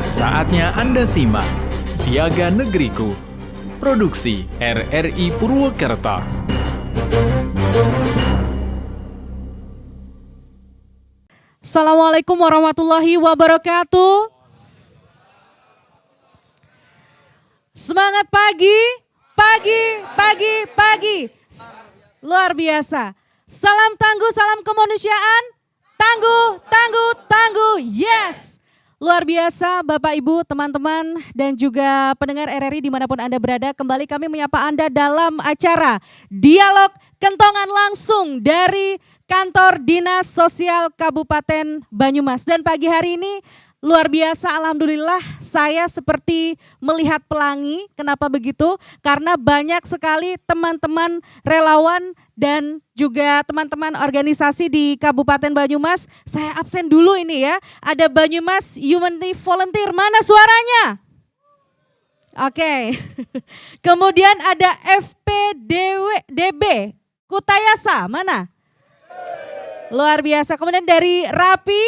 Saatnya Anda simak Siaga Negeriku, produksi RRI Purwokerto. Assalamualaikum warahmatullahi wabarakatuh. Semangat pagi, pagi. Luar biasa. Salam tangguh, salam kemanusiaan. Tangguh. Yes. Luar biasa Bapak Ibu, teman-teman dan juga pendengar RRI dimanapun Anda berada. Kembali kami menyapa Anda dalam acara Dialog Kentongan langsung dari Kantor Dinas Sosial Kabupaten Banyumas. Dan pagi hari ini luar biasa, alhamdulillah saya seperti melihat pelangi. Kenapa begitu? Karena banyak sekali teman-teman relawan dan juga teman-teman organisasi di Kabupaten Banyumas. Saya absen dulu ini ya. Ada Banyumas Humanity Volunteer, mana suaranya? Oke. Kemudian ada FPDB Kutayasa, mana? Luar biasa. Kemudian dari Rapi,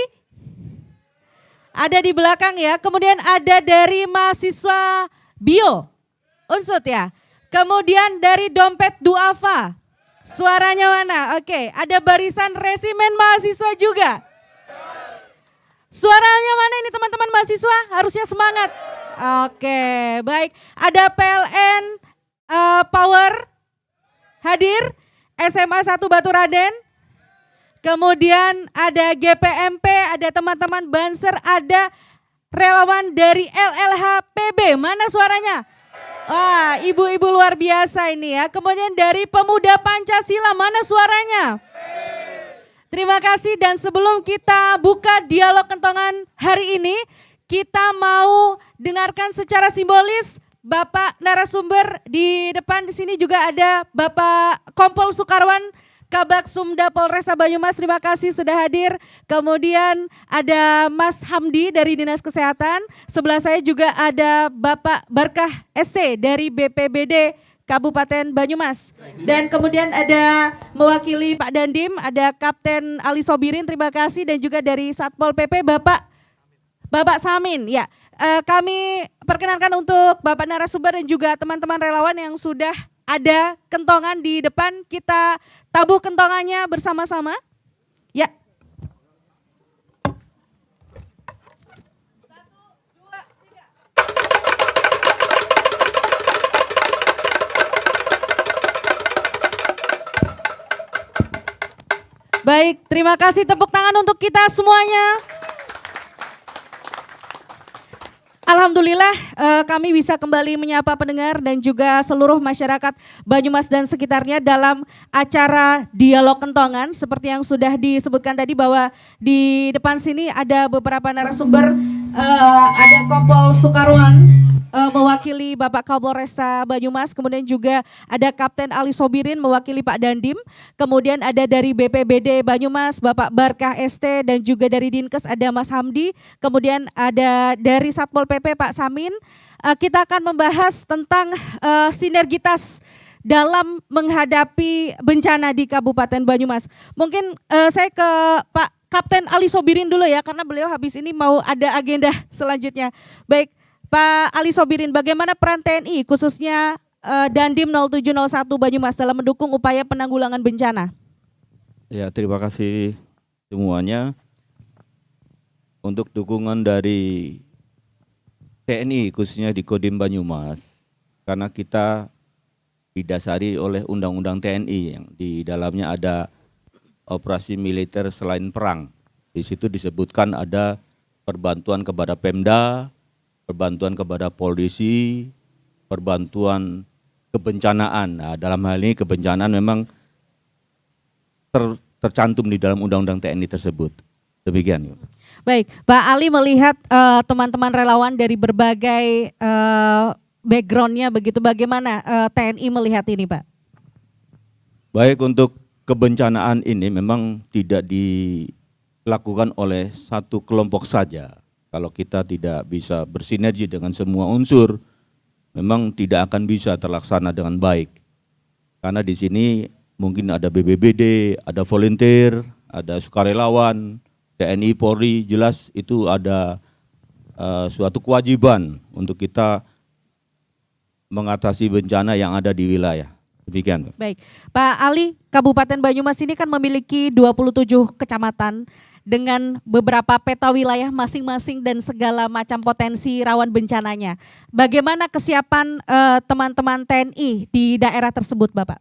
ada di belakang ya. Kemudian ada dari mahasiswa Bio, Unsut ya. Kemudian dari Dompet Duafa, suaranya mana? Oke, ada barisan resimen mahasiswa juga. Suaranya mana ini teman-teman mahasiswa? Harusnya semangat. Oke, baik. Ada PLN Power hadir, SMA 1 Batu Raden. Kemudian ada GPMP, ada teman-teman Banser, ada relawan dari LLHPB. Mana suaranya? Wah, ibu-ibu luar biasa ini ya. Kemudian dari Pemuda Pancasila, mana suaranya? Terima kasih, dan sebelum kita buka dialog kentongan hari ini, kita mau dengarkan secara simbolis Bapak narasumber di depan. Di sini juga ada Bapak Kompol Sukarwan, Kabak Sumda Polresta Banyumas, terima kasih sudah hadir. Kemudian ada Mas Hamdi dari Dinas Kesehatan. Sebelah saya juga ada Bapak Barkah ST dari BPBD Kabupaten Banyumas. Dan kemudian ada mewakili Pak Dandim, ada Kapten Ali Sobirin, terima kasih. Dan juga dari Satpol PP Bapak Samin. Ya, kami perkenalkan untuk Bapak narasumber dan juga teman-teman relawan yang sudah ada kentongan di depan. Kita tabuh kentongannya bersama-sama. Ya. 1, 2, 3. Baik, terima kasih, tepuk tangan untuk kita semuanya. Alhamdulillah kami bisa kembali menyapa pendengar dan juga seluruh masyarakat Banyumas dan sekitarnya dalam acara Dialog Kentongan. Seperti yang sudah disebutkan tadi bahwa di depan sini ada beberapa narasumber, ada Kompol Sukarwan mewakili Bapak Kapolresta Banyumas, kemudian juga ada Kapten Ali Sobirin mewakili Pak Dandim, kemudian ada dari BPBD Banyumas Bapak Barkah ST, dan juga dari Dinkes ada Mas Hamdi, kemudian ada dari Satpol PP Pak Samin. Kita akan membahas tentang sinergitas dalam menghadapi bencana di Kabupaten Banyumas. Mungkin saya ke Pak Kapten Ali Sobirin dulu ya, karena beliau habis ini mau ada agenda selanjutnya. Baik, Pak Ali Sobirin, bagaimana peran TNI khususnya Dandim 0701 Banyumas dalam mendukung upaya penanggulangan bencana? Ya, terima kasih semuanya. Untuk dukungan dari TNI khususnya di Kodim Banyumas, karena kita didasari oleh Undang-Undang TNI yang di dalamnya ada operasi militer selain perang. Di situ disebutkan ada perbantuan kepada Pemda, perbantuan kepada polisi, perbantuan kebencanaan. Nah, dalam hal ini kebencanaan memang tercantum di dalam Undang-Undang TNI tersebut. Demikian. Baik, Pak Ali melihat teman-teman relawan dari berbagai backgroundnya begitu, bagaimana TNI melihat ini, Pak? Baik, untuk kebencanaan ini memang tidak dilakukan oleh satu kelompok saja. Kalau kita tidak bisa bersinergi dengan semua unsur, memang tidak akan bisa terlaksana dengan baik. Karena di sini mungkin ada BPBD, ada volunteer, ada sukarelawan, TNI, Polri jelas itu ada suatu kewajiban untuk kita mengatasi bencana yang ada di wilayah. Demikian, Pak. Baik, Pak Ali, Kabupaten Banyumas ini kan memiliki 27 kecamatan dengan beberapa peta wilayah masing-masing dan segala macam potensi rawan bencananya. Bagaimana kesiapan teman-teman TNI di daerah tersebut, Bapak?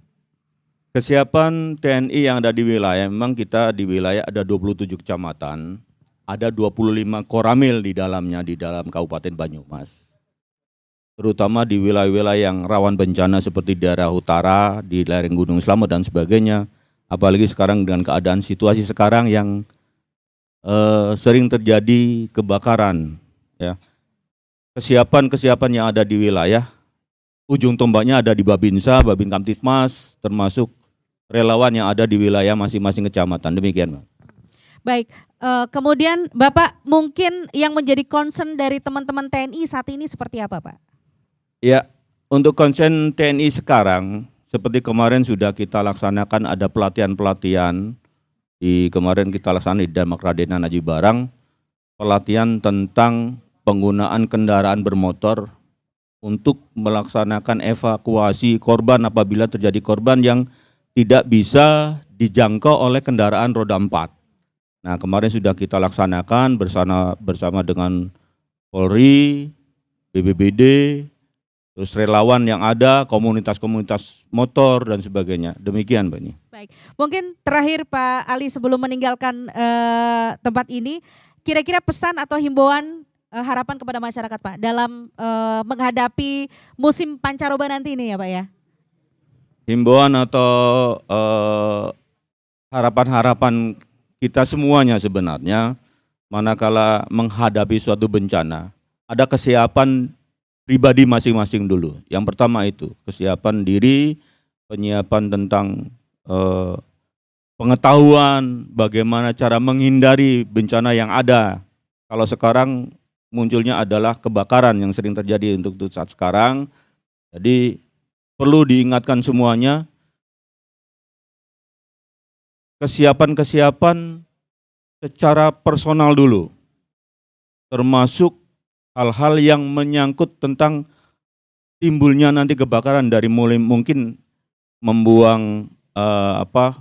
Kesiapan TNI yang ada di wilayah, memang kita di wilayah ada 27 kecamatan, ada 25 koramil di dalamnya, di dalam Kabupaten Banyumas. Terutama di wilayah-wilayah yang rawan bencana seperti daerah utara, di lereng Gunung Slamet dan sebagainya. Apalagi sekarang dengan keadaan situasi sekarang yang sering terjadi kebakaran. Ya. Kesiapan-kesiapan yang ada di wilayah, ujung tombaknya ada di Babinsa, Babin Kamtipmas, termasuk relawan yang ada di wilayah masing-masing kecamatan. Demikian, Pak. Baik, kemudian Bapak mungkin yang menjadi concern dari teman-teman TNI saat ini seperti apa, Pak? Ya, untuk konsen TNI sekarang, seperti kemarin sudah kita laksanakan ada pelatihan-pelatihan. Kemarin kita laksanakan di Damak Radenan Aji Barang, pelatihan tentang penggunaan kendaraan bermotor untuk melaksanakan evakuasi korban apabila terjadi korban yang tidak bisa dijangkau oleh kendaraan roda 4. Nah, kemarin sudah kita laksanakan bersama dengan Polri, BBBD, terus relawan yang ada, komunitas-komunitas motor dan sebagainya. Demikian, Mbak Ini. Baik, mungkin terakhir Pak Ali sebelum meninggalkan tempat ini, kira-kira pesan atau himbauan harapan kepada masyarakat, Pak, dalam menghadapi musim pancaroba nanti ini ya, Pak ya? Himbauan atau harapan-harapan kita semuanya sebenarnya, manakala menghadapi suatu bencana, ada kesiapan pribadi masing-masing dulu. Yang pertama itu kesiapan diri, penyiapan tentang pengetahuan bagaimana cara menghindari bencana yang ada. Kalau sekarang munculnya adalah kebakaran yang sering terjadi untuk saat sekarang. Jadi perlu diingatkan semuanya kesiapan-kesiapan secara personal dulu, termasuk hal-hal yang menyangkut tentang timbulnya nanti kebakaran dari mulai mungkin membuang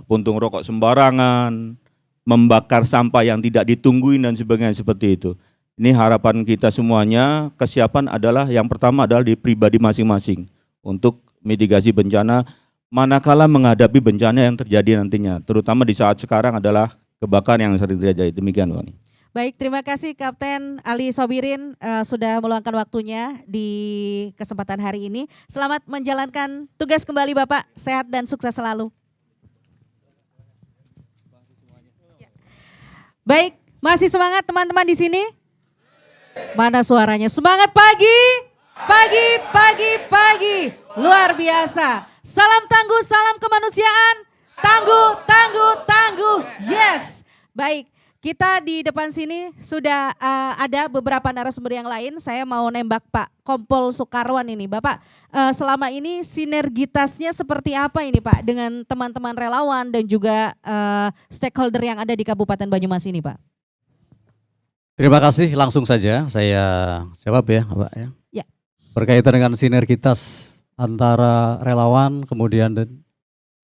puntung rokok sembarangan, membakar sampah yang tidak ditungguin dan sebagainya seperti itu. Ini harapan kita semuanya, kesiapan adalah yang pertama adalah di pribadi masing-masing untuk mitigasi bencana manakala menghadapi bencana yang terjadi nantinya, terutama di saat sekarang adalah kebakaran yang sering terjadi. Demikian, Pak. Baik, terima kasih Kapten Ali Sobirin sudah meluangkan waktunya di kesempatan hari ini. Selamat menjalankan tugas kembali Bapak, sehat dan sukses selalu. Baik, masih semangat teman-teman di sini? Mana suaranya? Semangat pagi, pagi, pagi, pagi. Luar biasa. Salam tangguh, salam kemanusiaan. Tangguh, tangguh, tangguh. Yes. Baik. Kita di depan sini sudah ada beberapa narasumber yang lain. Saya mau nembak Pak Kompol Soekarwan ini. Bapak, selama ini sinergitasnya seperti apa ini Pak dengan teman-teman relawan dan juga stakeholder yang ada di Kabupaten Banyumas ini Pak? Terima kasih, langsung saja saya jawab ya Pak ya. Ya. Berkaitan dengan sinergitas antara relawan, kemudian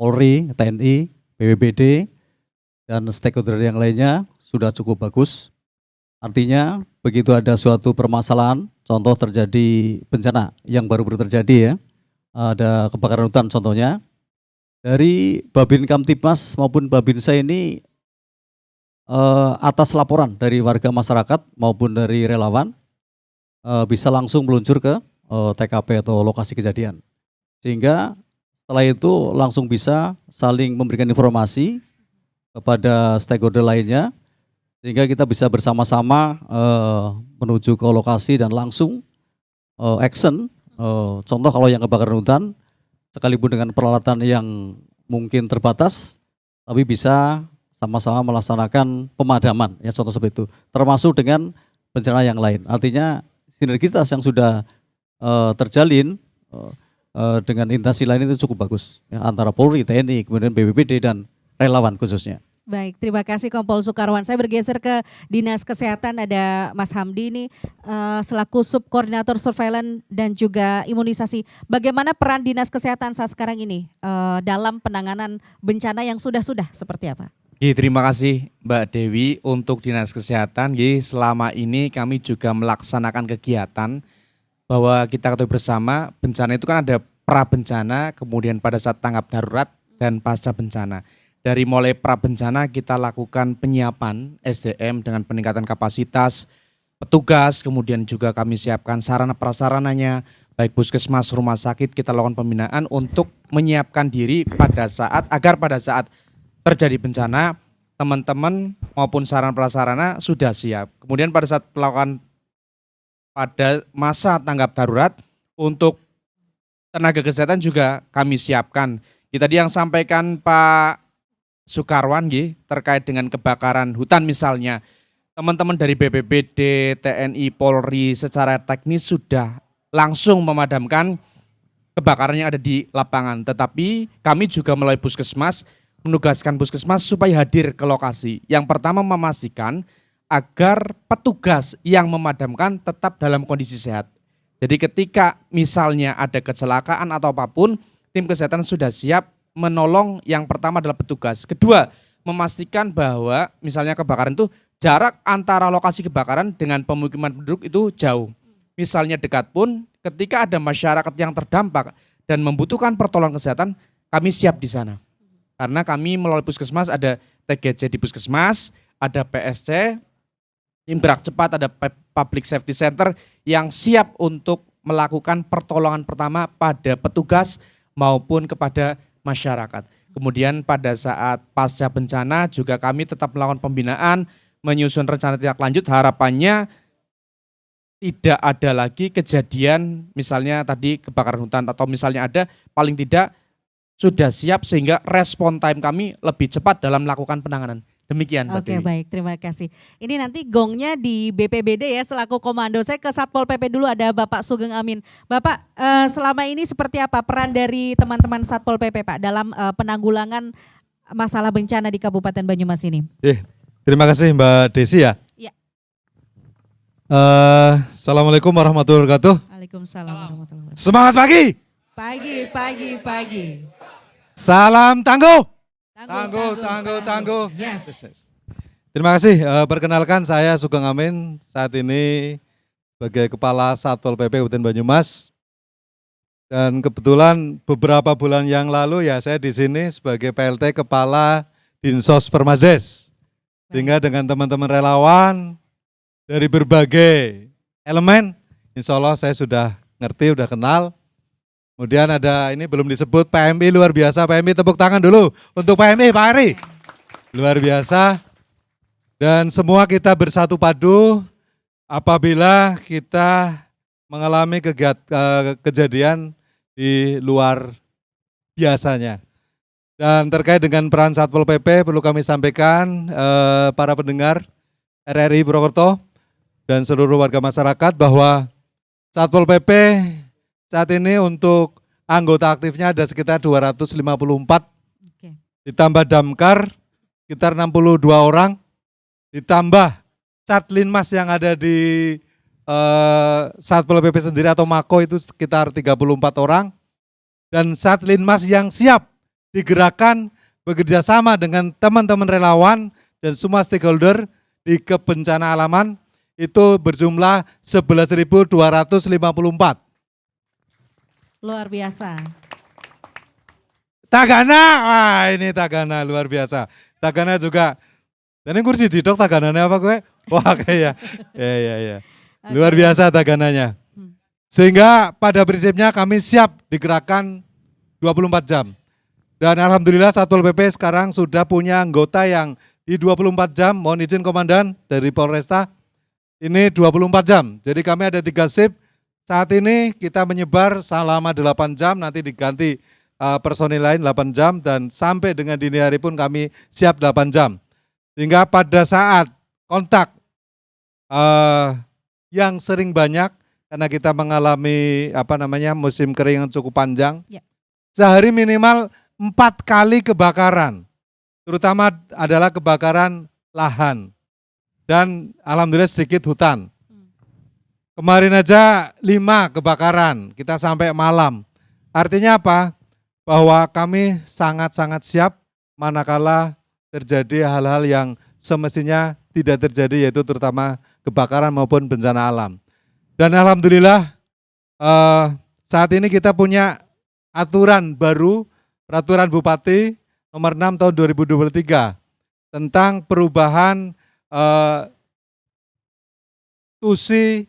Polri, TNI, BPBD, dan stakeholder yang lainnya sudah cukup bagus. Artinya begitu ada suatu permasalahan, contoh terjadi bencana yang baru-baru terjadi ya, ada kebakaran hutan contohnya, dari Babin Kamtipmas maupun Babinsa ini atas laporan dari warga masyarakat maupun dari relawan bisa langsung meluncur ke TKP atau lokasi kejadian. Sehingga setelah itu langsung bisa saling memberikan informasi kepada stakeholder lainnya, sehingga kita bisa bersama-sama menuju ke lokasi dan langsung action. Contoh kalau yang kebakaran hutan, sekalipun dengan peralatan yang mungkin terbatas, tapi bisa sama-sama melaksanakan pemadaman, ya contoh seperti itu. Termasuk dengan bencana yang lain. Artinya sinergitas yang sudah terjalin dengan instansi lain itu cukup bagus, ya, antara Polri, TNI, kemudian BPBD dan relawan khususnya. Baik, terima kasih Kompol Sukarwan. Saya bergeser ke Dinas Kesehatan, ada Mas Hamdi ini selaku Subkoordinator Surveillance dan juga Imunisasi. Bagaimana peran Dinas Kesehatan saat sekarang ini dalam penanganan bencana yang sudah-sudah seperti apa? Terima kasih Mbak Dewi untuk Dinas Kesehatan. Selama ini kami juga melaksanakan kegiatan bahwa kita ketahui bersama bencana itu kan ada pra bencana, kemudian pada saat tanggap darurat dan pasca bencana. Dari mulai pra bencana kita lakukan penyiapan SDM dengan peningkatan kapasitas petugas, kemudian juga kami siapkan sarana prasarananya, baik puskesmas, rumah sakit, kita lakukan pembinaan untuk menyiapkan diri agar pada saat terjadi bencana teman-teman maupun sarana prasarana sudah siap. Kemudian pada saat melakukan pada masa tanggap darurat untuk tenaga kesehatan juga kami siapkan. Tadi yang sampaikan Pak Sukarwan terkait dengan kebakaran hutan misalnya, teman-teman dari BPBD, TNI, Polri secara teknis sudah langsung memadamkan kebakaran yang ada di lapangan. Tetapi kami juga melalui puskesmas menugaskan puskesmas supaya hadir ke lokasi. Yang pertama memastikan agar petugas yang memadamkan tetap dalam kondisi sehat. Jadi ketika misalnya ada kecelakaan atau apapun, tim kesehatan sudah siap menolong. Yang pertama adalah petugas. Kedua, memastikan bahwa misalnya kebakaran itu jarak antara lokasi kebakaran dengan pemukiman penduduk itu jauh. Misalnya dekat pun ketika ada masyarakat yang terdampak dan membutuhkan pertolongan kesehatan, kami siap di sana. Karena kami melalui puskesmas ada TGC di puskesmas, ada PSC, tim gerak cepat, ada Public Safety Center yang siap untuk melakukan pertolongan pertama pada petugas maupun kepada masyarakat. Kemudian pada saat pasca bencana juga kami tetap melakukan pembinaan, menyusun rencana tindak lanjut, harapannya tidak ada lagi kejadian misalnya tadi kebakaran hutan atau misalnya ada, paling tidak sudah siap sehingga respon time kami lebih cepat dalam melakukan penanganan. Demikian Mbak Oke, Dewi. baik, terima kasih. Ini nanti gongnya di BPBD ya selaku komando. Saya ke Satpol PP dulu, ada Bapak Sugeng Amin. Bapak, selama ini seperti apa peran dari teman-teman Satpol PP Pak dalam penanggulangan masalah bencana di Kabupaten Banyumas ini? Terima kasih Mbak Desi ya. Iya. Assalamualaikum warahmatullahi wabarakatuh. Waalaikumsalam warahmatullahi wabarakatuh. Semangat pagi. Pagi. Salam tangguh. Tangguh. Yes. Terima kasih. Perkenalkan saya Sugeng Amin. Saat ini sebagai Kepala Satpol PP Kabupaten Banyumas. Dan kebetulan beberapa bulan yang lalu ya saya di sini sebagai PLT Kepala Dinsos Permades. Sehingga dengan teman-teman relawan dari berbagai elemen, insya Allah saya sudah ngerti, sudah kenal. Kemudian ada ini belum disebut PMI luar biasa, PMI tepuk tangan dulu untuk PMI Pak Ari. Luar biasa. Dan semua kita bersatu padu apabila kita mengalami kejadian di luar biasanya. Dan terkait dengan peran Satpol PP perlu kami sampaikan para pendengar RRI Purwokerto dan seluruh warga masyarakat bahwa Satpol PP saat ini untuk anggota aktifnya ada sekitar 254, ditambah damkar sekitar 62 orang, ditambah Catlinmas yang ada di Satpol PP sendiri atau Mako itu sekitar 34 orang, dan Catlinmas yang siap digerakkan bekerja sama dengan teman-teman relawan dan semua stakeholder di kebencana alaman itu berjumlah 11.254. Luar biasa. Tagana, wah ini Tagana luar biasa. Tagana juga. Dan ini kursi jidok Tagananya apa gue? Wah kayak ya. Luar biasa Tagananya. Sehingga pada prinsipnya kami siap digerakkan 24 jam. Dan alhamdulillah Satpol PP sekarang sudah punya anggota yang di 24 jam. Mohon izin Komandan dari Polresta. Ini 24 jam. Jadi kami ada 3 shift. Saat ini kita menyebar selama 8 jam, nanti diganti personil lain 8 jam, dan sampai dengan dini hari pun kami siap 8 jam. Sehingga pada saat kontak yang sering banyak, karena kita mengalami musim kering yang cukup panjang, sehari minimal 4 kali kebakaran. terutama adalah kebakaran lahan dan alhamdulillah sedikit hutan. Kemarin aja 5 kebakaran, kita sampai malam. Artinya apa? Bahwa kami sangat-sangat siap manakala terjadi hal-hal yang semestinya tidak terjadi, yaitu terutama kebakaran maupun bencana alam. Dan alhamdulillah saat ini kita punya aturan baru, peraturan Bupati nomor 6 tahun 2023 tentang perubahan TUSI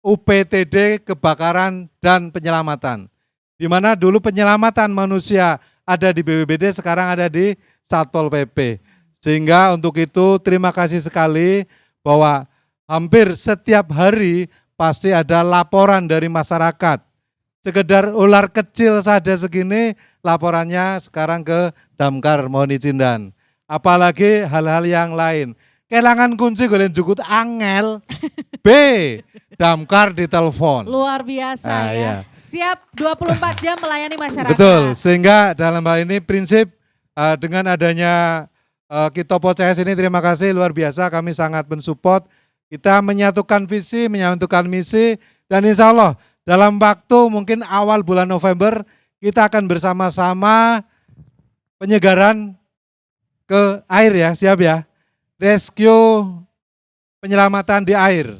UPTD kebakaran dan penyelamatan. Di mana dulu penyelamatan manusia ada di BPBD, sekarang ada di Satpol PP. Sehingga untuk itu terima kasih sekali bahwa hampir setiap hari pasti ada laporan dari masyarakat. Sekedar ular kecil saja segini, laporannya sekarang ke Damkar, mohon izin dan. Apalagi hal-hal yang lain. Kelangan kunci golek jukut angel. B. Damkar ditelepon. Luar biasa Ah, ya. iya. Siap 24 jam melayani masyarakat. Betul, sehingga dalam hal ini prinsip dengan adanya Kitopo CS ini terima kasih luar biasa, kami sangat mensupport. Kita menyatukan visi, menyatukan misi, dan insya Allah dalam waktu mungkin awal bulan November kita akan bersama-sama penyegaran ke air ya, siap ya. Rescue penyelamatan di air.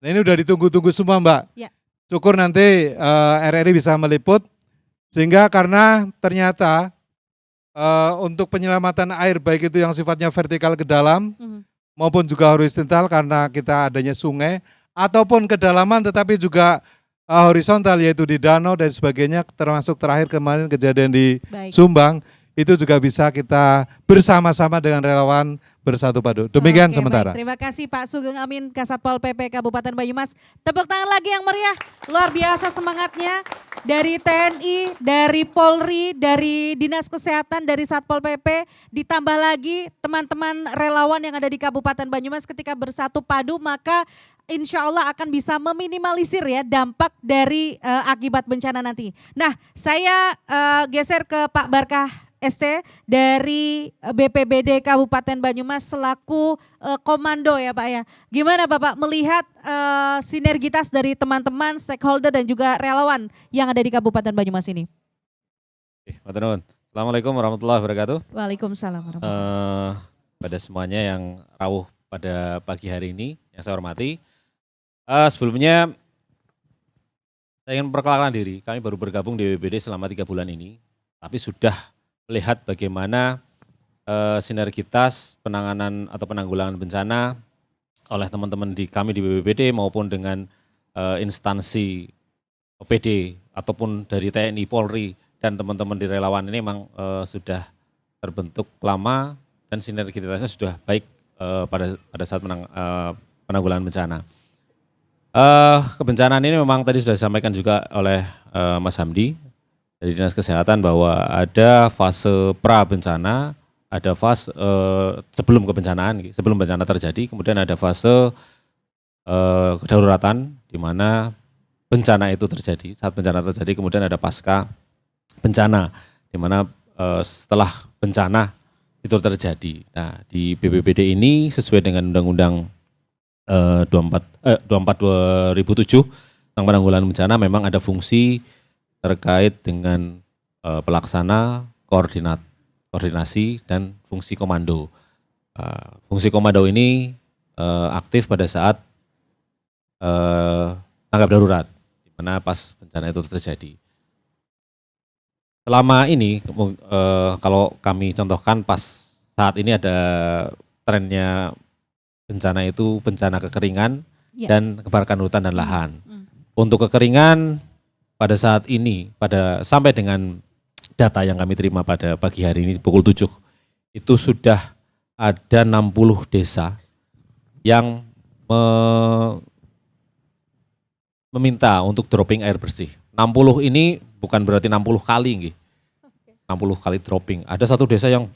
Nah ini udah ditunggu-tunggu semua Mbak. Ya. Syukur nanti RRI bisa meliput, sehingga karena ternyata untuk penyelamatan air baik itu yang sifatnya vertikal ke dalam maupun juga horizontal karena kita adanya sungai, ataupun kedalaman tetapi juga horizontal yaitu di danau dan sebagainya, termasuk terakhir kemarin kejadian di Baik. Sumbang, itu juga bisa kita bersama-sama dengan relawan bersatu padu. Demikian Oke, sementara. baik. Terima kasih Pak Sugeng Amin, Kasatpol PP Kabupaten Banyumas. Tepuk tangan lagi yang meriah. Luar biasa semangatnya dari TNI, dari Polri, dari Dinas Kesehatan, dari Satpol PP, ditambah lagi teman-teman relawan yang ada di Kabupaten Banyumas ketika bersatu padu, maka insya Allah akan bisa meminimalisir ya dampak dari akibat bencana nanti. Nah, saya geser ke Pak Barkah ST dari BPBD Kabupaten Banyumas selaku komando ya Pak ya. Gimana Bapak melihat sinergitas dari teman-teman, stakeholder dan juga relawan yang ada di Kabupaten Banyumas ini? Matur nuwun. Assalamualaikum warahmatullahi wabarakatuh. Waalaikumsalam warahmatullahi Pada semuanya yang rawuh pada pagi hari ini, yang saya hormati. Sebelumnya saya ingin memperkenalkan diri, kami baru bergabung di BPBD selama 3 bulan ini, tapi sudah melihat bagaimana sinergitas penanganan atau penanggulangan bencana oleh teman-teman di kami di BPBD maupun dengan instansi OPD ataupun dari TNI, Polri dan teman-teman di relawan ini memang sudah terbentuk lama dan sinergitasnya sudah baik pada saat penanggulangan bencana. Kebencanaan ini memang tadi sudah disampaikan juga oleh Mas Hamdi dari Dinas Kesehatan bahwa ada fase pra bencana, ada fase sebelum kebencanaan, sebelum bencana terjadi, kemudian ada fase kedaruratan di mana bencana itu terjadi, saat bencana terjadi, kemudian ada pasca bencana di mana setelah bencana itu terjadi. Nah, di BPBD ini sesuai dengan Undang-Undang 24 2007 tentang penanggulangan bencana memang ada fungsi terkait dengan pelaksana, koordinasi dan fungsi komando. Fungsi komando ini aktif pada saat tanggap darurat, di mana pas bencana itu terjadi. Selama ini kalau kami contohkan pas saat ini ada trennya bencana itu bencana kekeringan dan kebakaran hutan dan lahan. Untuk kekeringan pada saat ini, sampai dengan data yang kami terima pada pagi hari ini pukul 7, itu sudah ada 60 desa yang meminta untuk dropping air bersih. 60 ini bukan berarti 60 kali, nggih. 60 kali dropping. Ada satu desa yang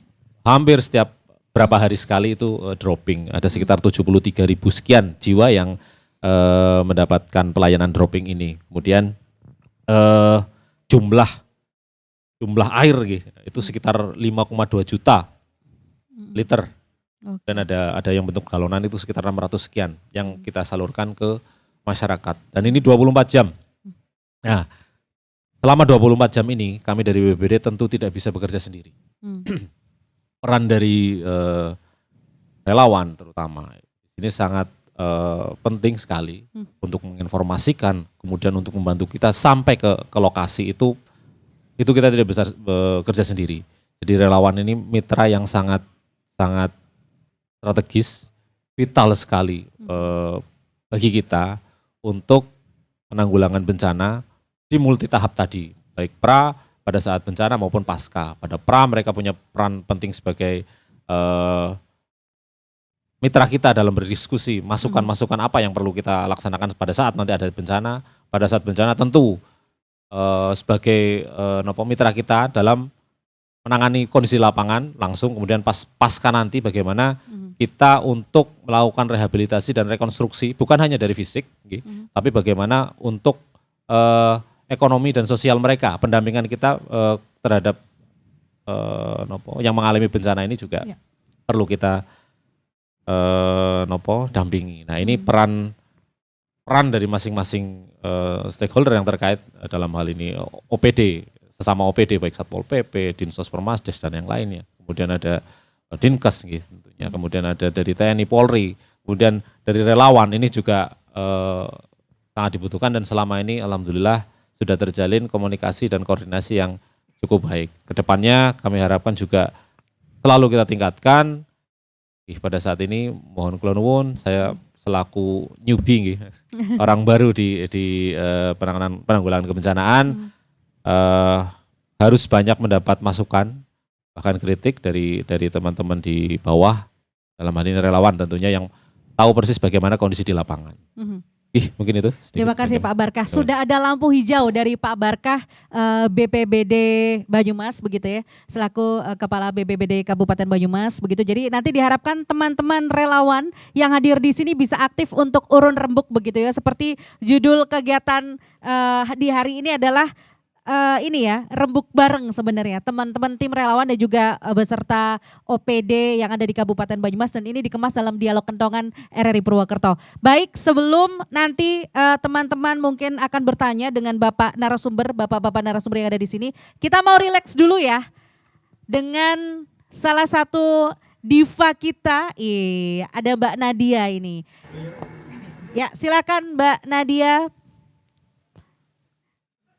hampir setiap berapa hari sekali itu dropping. Ada sekitar 73.000 sekian jiwa yang mendapatkan pelayanan dropping ini. Kemudian jumlah air itu sekitar 5,2 juta liter. Oke. Dan ada yang bentuk galonan itu sekitar 600 sekian yang kita salurkan ke masyarakat. Dan ini 24 jam. Nah, selama 24 jam ini kami dari BPBD tentu tidak bisa bekerja sendiri. Peran dari relawan terutama ini sangat penting sekali untuk menginformasikan, kemudian untuk membantu kita sampai ke lokasi itu kita tidak bisa bekerja sendiri. Jadi relawan ini mitra yang sangat strategis, vital sekali bagi kita untuk penanggulangan bencana di multi tahap tadi, baik pra pada saat bencana maupun pasca. Pada pra mereka punya peran penting sebagai mitra kita dalam berdiskusi, masukan-masukan apa yang perlu kita laksanakan pada saat nanti ada bencana. Pada saat bencana tentu sebagai mitra kita dalam menangani kondisi lapangan langsung, kemudian pasca nanti bagaimana kita untuk melakukan rehabilitasi dan rekonstruksi, bukan hanya dari fisik, tapi bagaimana untuk ekonomi dan sosial mereka, pendampingan kita terhadap yang mengalami bencana ini juga perlu kita dampingi. Nah ini peran dari masing-masing stakeholder yang terkait dalam hal ini OPD, sesama OPD baik Satpol PP, Dinsos Permasdes dan yang lainnya. Kemudian ada Dinkes gitu, tentunya. Kemudian ada dari TNI Polri, kemudian dari relawan ini juga sangat dibutuhkan dan selama ini alhamdulillah sudah terjalin komunikasi dan koordinasi yang cukup baik. Kedepannya kami harapkan juga selalu kita tingkatkan. Pada saat ini mohon kula nuwun, saya selaku newbie orang baru di penanggulangan kebencanaan harus banyak mendapat masukan bahkan kritik dari teman-teman di bawah, dalam hal ini relawan tentunya yang tahu persis bagaimana kondisi di lapangan. Mungkin itu. Terima kasih Pak Barkah. Sudah ada lampu hijau dari Pak Barkah BPBD Banyumas begitu ya, selaku Kepala BPBD Kabupaten Banyumas begitu. Jadi nanti diharapkan teman-teman relawan yang hadir di sini bisa aktif untuk urun rembuk begitu ya. Seperti judul kegiatan di hari ini adalah ini ya, rembuk bareng sebenarnya teman-teman tim relawan dan juga beserta OPD yang ada di Kabupaten Banyumas, dan ini dikemas dalam dialog kentongan RRI Purwokerto. Baik, sebelum nanti teman-teman mungkin akan bertanya dengan bapak narasumber yang ada di sini, kita mau rileks dulu ya dengan salah satu diva kita. Ada Mbak Nadia ini. Ya, silakan Mbak Nadia.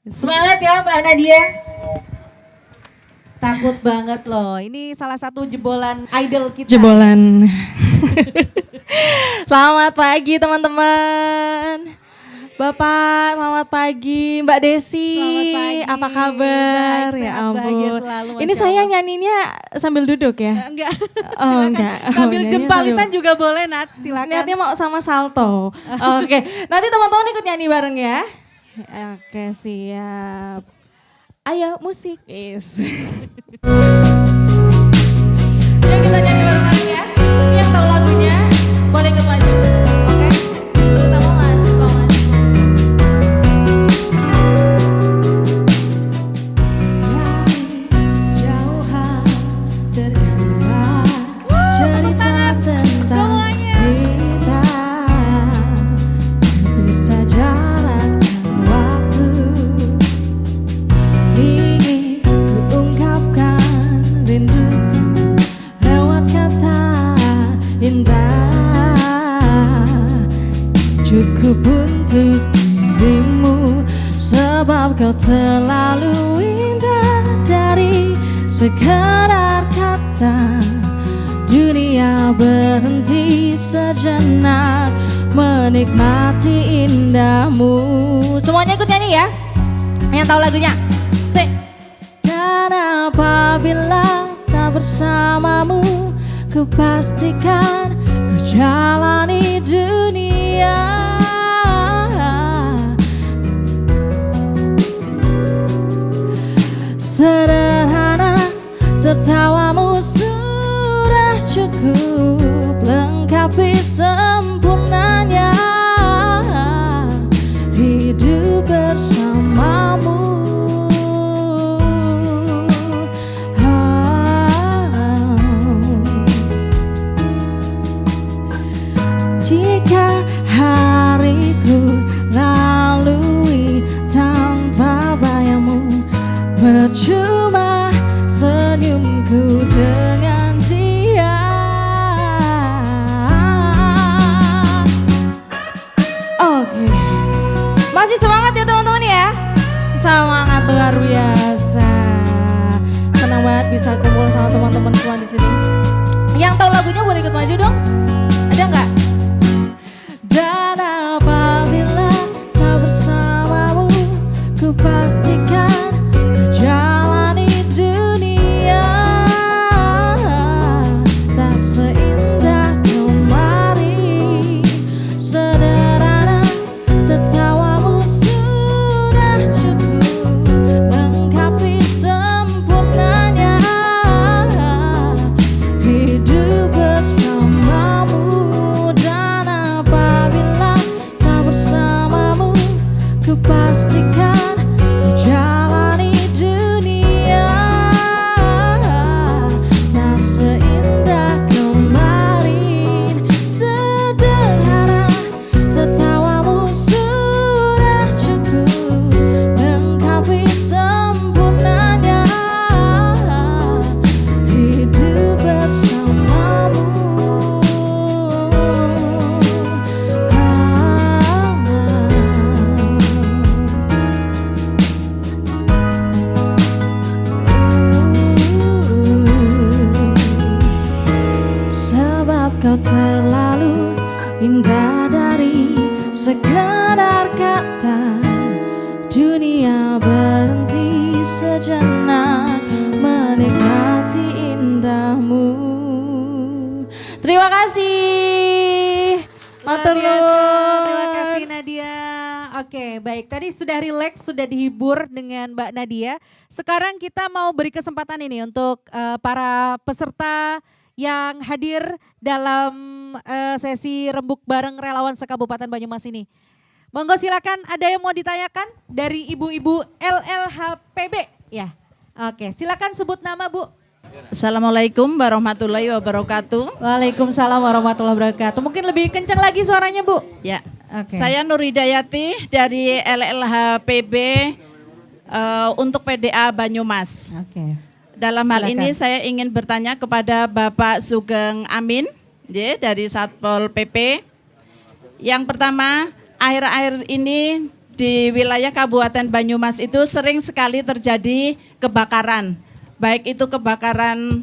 Semangat ya Mbak Nadia. Takut banget loh. Ini salah satu jebolan idol kita. Jebolan. Selamat pagi teman-teman. Bapak, selamat pagi. Mbak Desi, Selamat pagi. apa kabar? Baik, Ya sehat, ampun. bahagia selalu, Ini Masya saya Allah. nyanyinya sambil duduk ya? Enggak. Oh Silakan. enggak. Sambil nyanyinya jempalitan juga boleh Nat, silakan. Niatnya mau sama salto. Oke, nanti teman-teman ikut nyanyi bareng ya. Oke, siap. Ayo musik. Yes. Yuk kita nyanyi bareng ya. Ini yang tahu lagunya boleh ikut maju. Oke. Terutama mahasiswa-mahasiswa. Dari jauhan tergambar cerita tentang semuanya. kita. Bisa jarakkan waktu. Ingin kuungkapkan rinduku lewat kata indah. Cukup untuk dirimu sebab kau terlalu indah. Dari sekedar kata dunia berhenti sejenak menikmati indahmu. Semuanya ikut nyanyi ya, yang tahu lagunya. Dan apabila tak bersamamu, ku pastikan ku jalani dunia. Sederhana, tertawamu sudah cukup lengkapi sempurnanya hidup bersamamu. hariku lalui tanpa bayangmu, percuma senyumku dengan dia. Oke, masih semangat ya teman-teman ya? Semangat luar biasa. Senang banget bisa kumpul sama teman-teman semua di sini. Yang tahu lagunya boleh ikut maju dong? Ada nggak? Dan apabila tak bersamamu, ku pastikan ku jalani dunia tak seindah kemarin. Sederhana tertawamu sudah cukup lengkapi sempurnanya hidup bersamamu. Dan apabila tak bersamamu, ku pastikan ku jalani dunia tak seindah kemarin. Sederhana tertawamu sudah cukup lengkapi sempurnanya hidup bersamamu. Sebab kau terlalu indah dari sekedar kata. Dunia berhenti sejenak menikmati indahmu. Terima kasih. Matur Luar biasa. nuwun. Terima kasih Nadia. Oke, baik. Tadi sudah rileks, sudah dihibur dengan Mbak Nadia. Sekarang kita mau beri kesempatan ini untuk para peserta yang hadir dalam sesi rembuk bareng relawan se-Kabupaten Banyumas ini. Monggo silakan, ada yang mau ditanyakan dari ibu-ibu LLHPB ya. Oke, silakan sebut nama Bu. Assalamualaikum warahmatullahi wabarakatuh. Waalaikumsalam warahmatullahi wabarakatuh. Mungkin lebih kencang lagi suaranya Bu. Ya, Oke. saya Nur Hidayati dari LLHPB untuk PDA Banyumas. Oke. Dalam hal Silakan. ini saya ingin bertanya kepada Bapak Sugeng Amin dari Satpol PP. Yang pertama, akhir-akhir ini di wilayah Kabupaten Banyumas itu sering sekali terjadi kebakaran. Baik itu kebakaran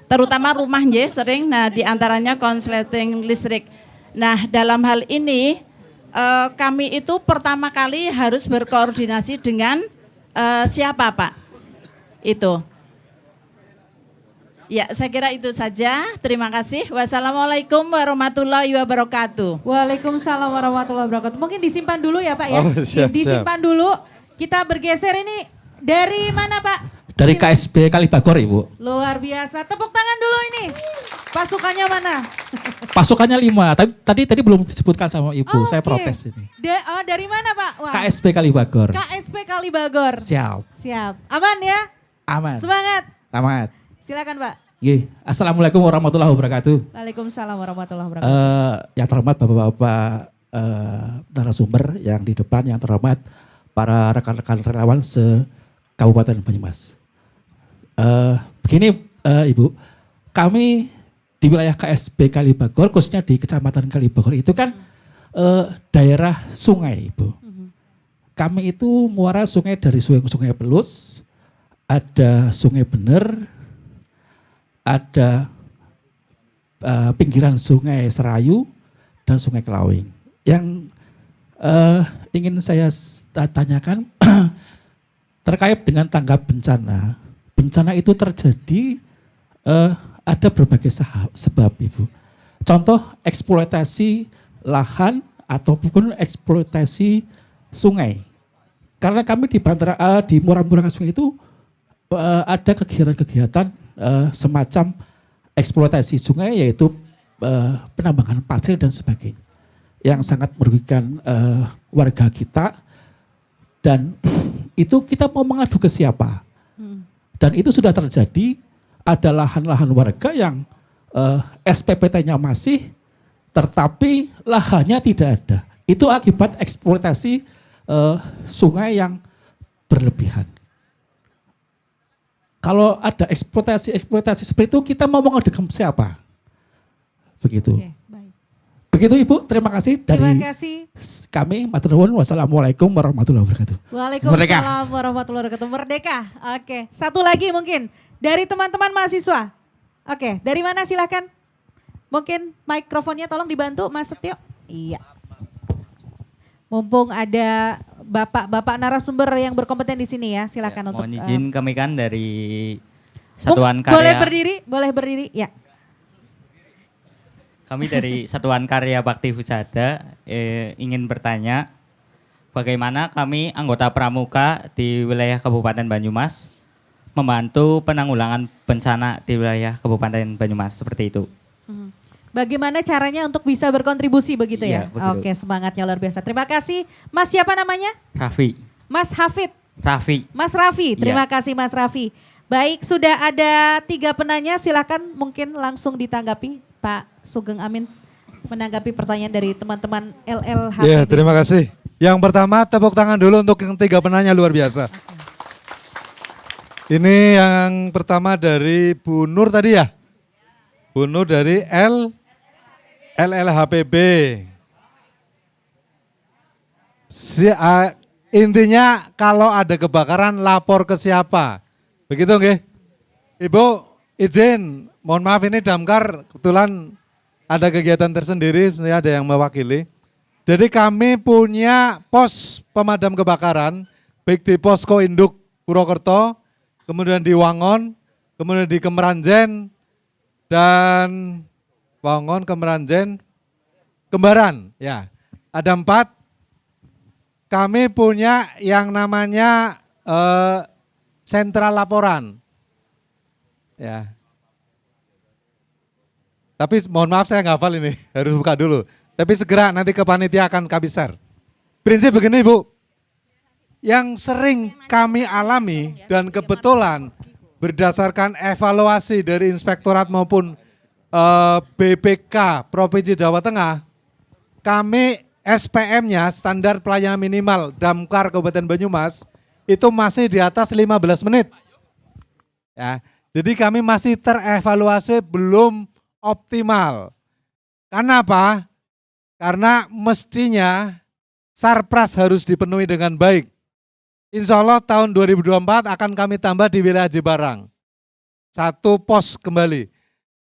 terutama rumah sering, nah diantaranya konsleting listrik. Nah dalam hal ini kami itu pertama kali harus berkoordinasi dengan siapa Pak? Itu. Ya saya kira itu saja, terima kasih. Wassalamualaikum warahmatullahi wabarakatuh. Waalaikumsalam warahmatullahi wabarakatuh. Mungkin disimpan dulu ya Pak ya. Oh, siap, Disimpan dulu. Kita bergeser ini dari mana Pak? Dari KSB Kalibagor Ibu. Luar biasa. Tepuk tangan dulu ini. Pasukannya mana? Pasukannya 5. Tadi belum disebutkan sama Ibu. Oh, Saya oke. protes ini. Dari mana Pak? Wah. KSB Kalibagor. KSP Kalibagor. Siap. Siap. Aman ya? Aman. Semangat. Selamat. Silakan Pak. Nggih. Assalamualaikum warahmatullahi wabarakatuh. Waalaikumsalam warahmatullahi wabarakatuh. Yang terhormat Bapak-bapak narasumber yang di depan, yang terhormat para rekan-rekan relawan se-Kabupaten Banyumas. Begini Ibu, kami di wilayah KSB Kalibagor, khususnya di Kecamatan Kalibagor itu kan daerah sungai Ibu. Kami itu muara sungai dari Sungai Pelus, ada Sungai Bener, ada pinggiran Sungai Serayu, dan Sungai Kelawing. Yang ingin saya tanyakan terkait dengan tanggap bencana. Bencana itu terjadi ada berbagai sebab Ibu. Contoh eksploitasi lahan ataupun eksploitasi sungai. Karena kami di muara-muara sungai itu ada kegiatan-kegiatan semacam eksploitasi sungai, yaitu penambangan pasir dan sebagainya, yang sangat merugikan warga kita. Dan itu kita mau mengadu ke siapa? Dan itu sudah terjadi, ada lahan-lahan warga yang SPPT-nya masih, tetapi lahannya tidak ada. Itu akibat eksploitasi sungai yang berlebihan. Kalau ada eksploitasi seperti itu, kita mau mengadu siapa? Begitu. Oke, baik. Begitu Ibu, terima kasih Terima dari kasih. kami. Matur nuwun. Wassalamualaikum warahmatullahi wabarakatuh. Waalaikumsalam warahmatullahi wabarakatuh. Merdeka. Oke, satu lagi mungkin dari teman-teman mahasiswa. Oke, dari mana silakan? Mungkin mikrofonnya tolong dibantu Mas Setio. Iya. Mumpung ada bapak-bapak narasumber yang berkompeten di sini ya, silakan untuk. Mohon izin kami kan dari Satuan Karya. Boleh berdiri, ya. Kami dari Satuan Karya Bakti Husada ingin bertanya bagaimana kami anggota pramuka di wilayah Kabupaten Banyumas membantu penanggulangan bencana di wilayah Kabupaten Banyumas seperti itu. Bagaimana caranya untuk bisa berkontribusi begitu ya? Iya, betul. Oke, semangatnya luar biasa. Terima kasih. Mas siapa namanya? Raffi. Mas Hafid. Raffi. Mas Raffi, terima Iya. kasih Mas Raffi. Baik, sudah ada 3 penanya, silakan mungkin langsung ditanggapi Pak Sugeng Amin menanggapi pertanyaan dari teman-teman LLHPB. Ya, terima kasih. Yang pertama tepuk tangan dulu untuk yang 3 penanya luar biasa. Ini yang pertama dari Bu Nur tadi ya? Bu Nur dari LLHPB. Intinya kalau ada kebakaran lapor ke siapa? Begitu nggih? Ibu izin, mohon maaf ini Damkar kebetulan ada kegiatan tersendiri, sebenarnya ada yang mewakili. Jadi kami punya pos pemadam kebakaran, baik di posko induk Purwokerto, kemudian di Wangon, kemudian di Kemeranjen, dan Wangon, Kemeranjen, Kembaran. Ya, ada 4. Kami punya yang namanya sentral laporan. Ya. Tapi mohon maaf saya nggak hafal ini, harus buka dulu. Tapi segera nanti ke panitia akan kami share. Prinsip begini Bu, yang sering kami alami dan kebetulan berdasarkan evaluasi dari inspektorat maupun BPK Provinsi Jawa Tengah, kami SPM-nya standar pelayanan minimal Damkar Kabupaten Banyumas itu masih di atas 15 menit. Ya, jadi kami masih terevaluasi belum optimal. Karena apa? Karena mestinya Sarpras harus dipenuhi dengan baik. Insya Allah tahun 2024 akan kami tambah di wilayah Cibarang. 1 pos kembali.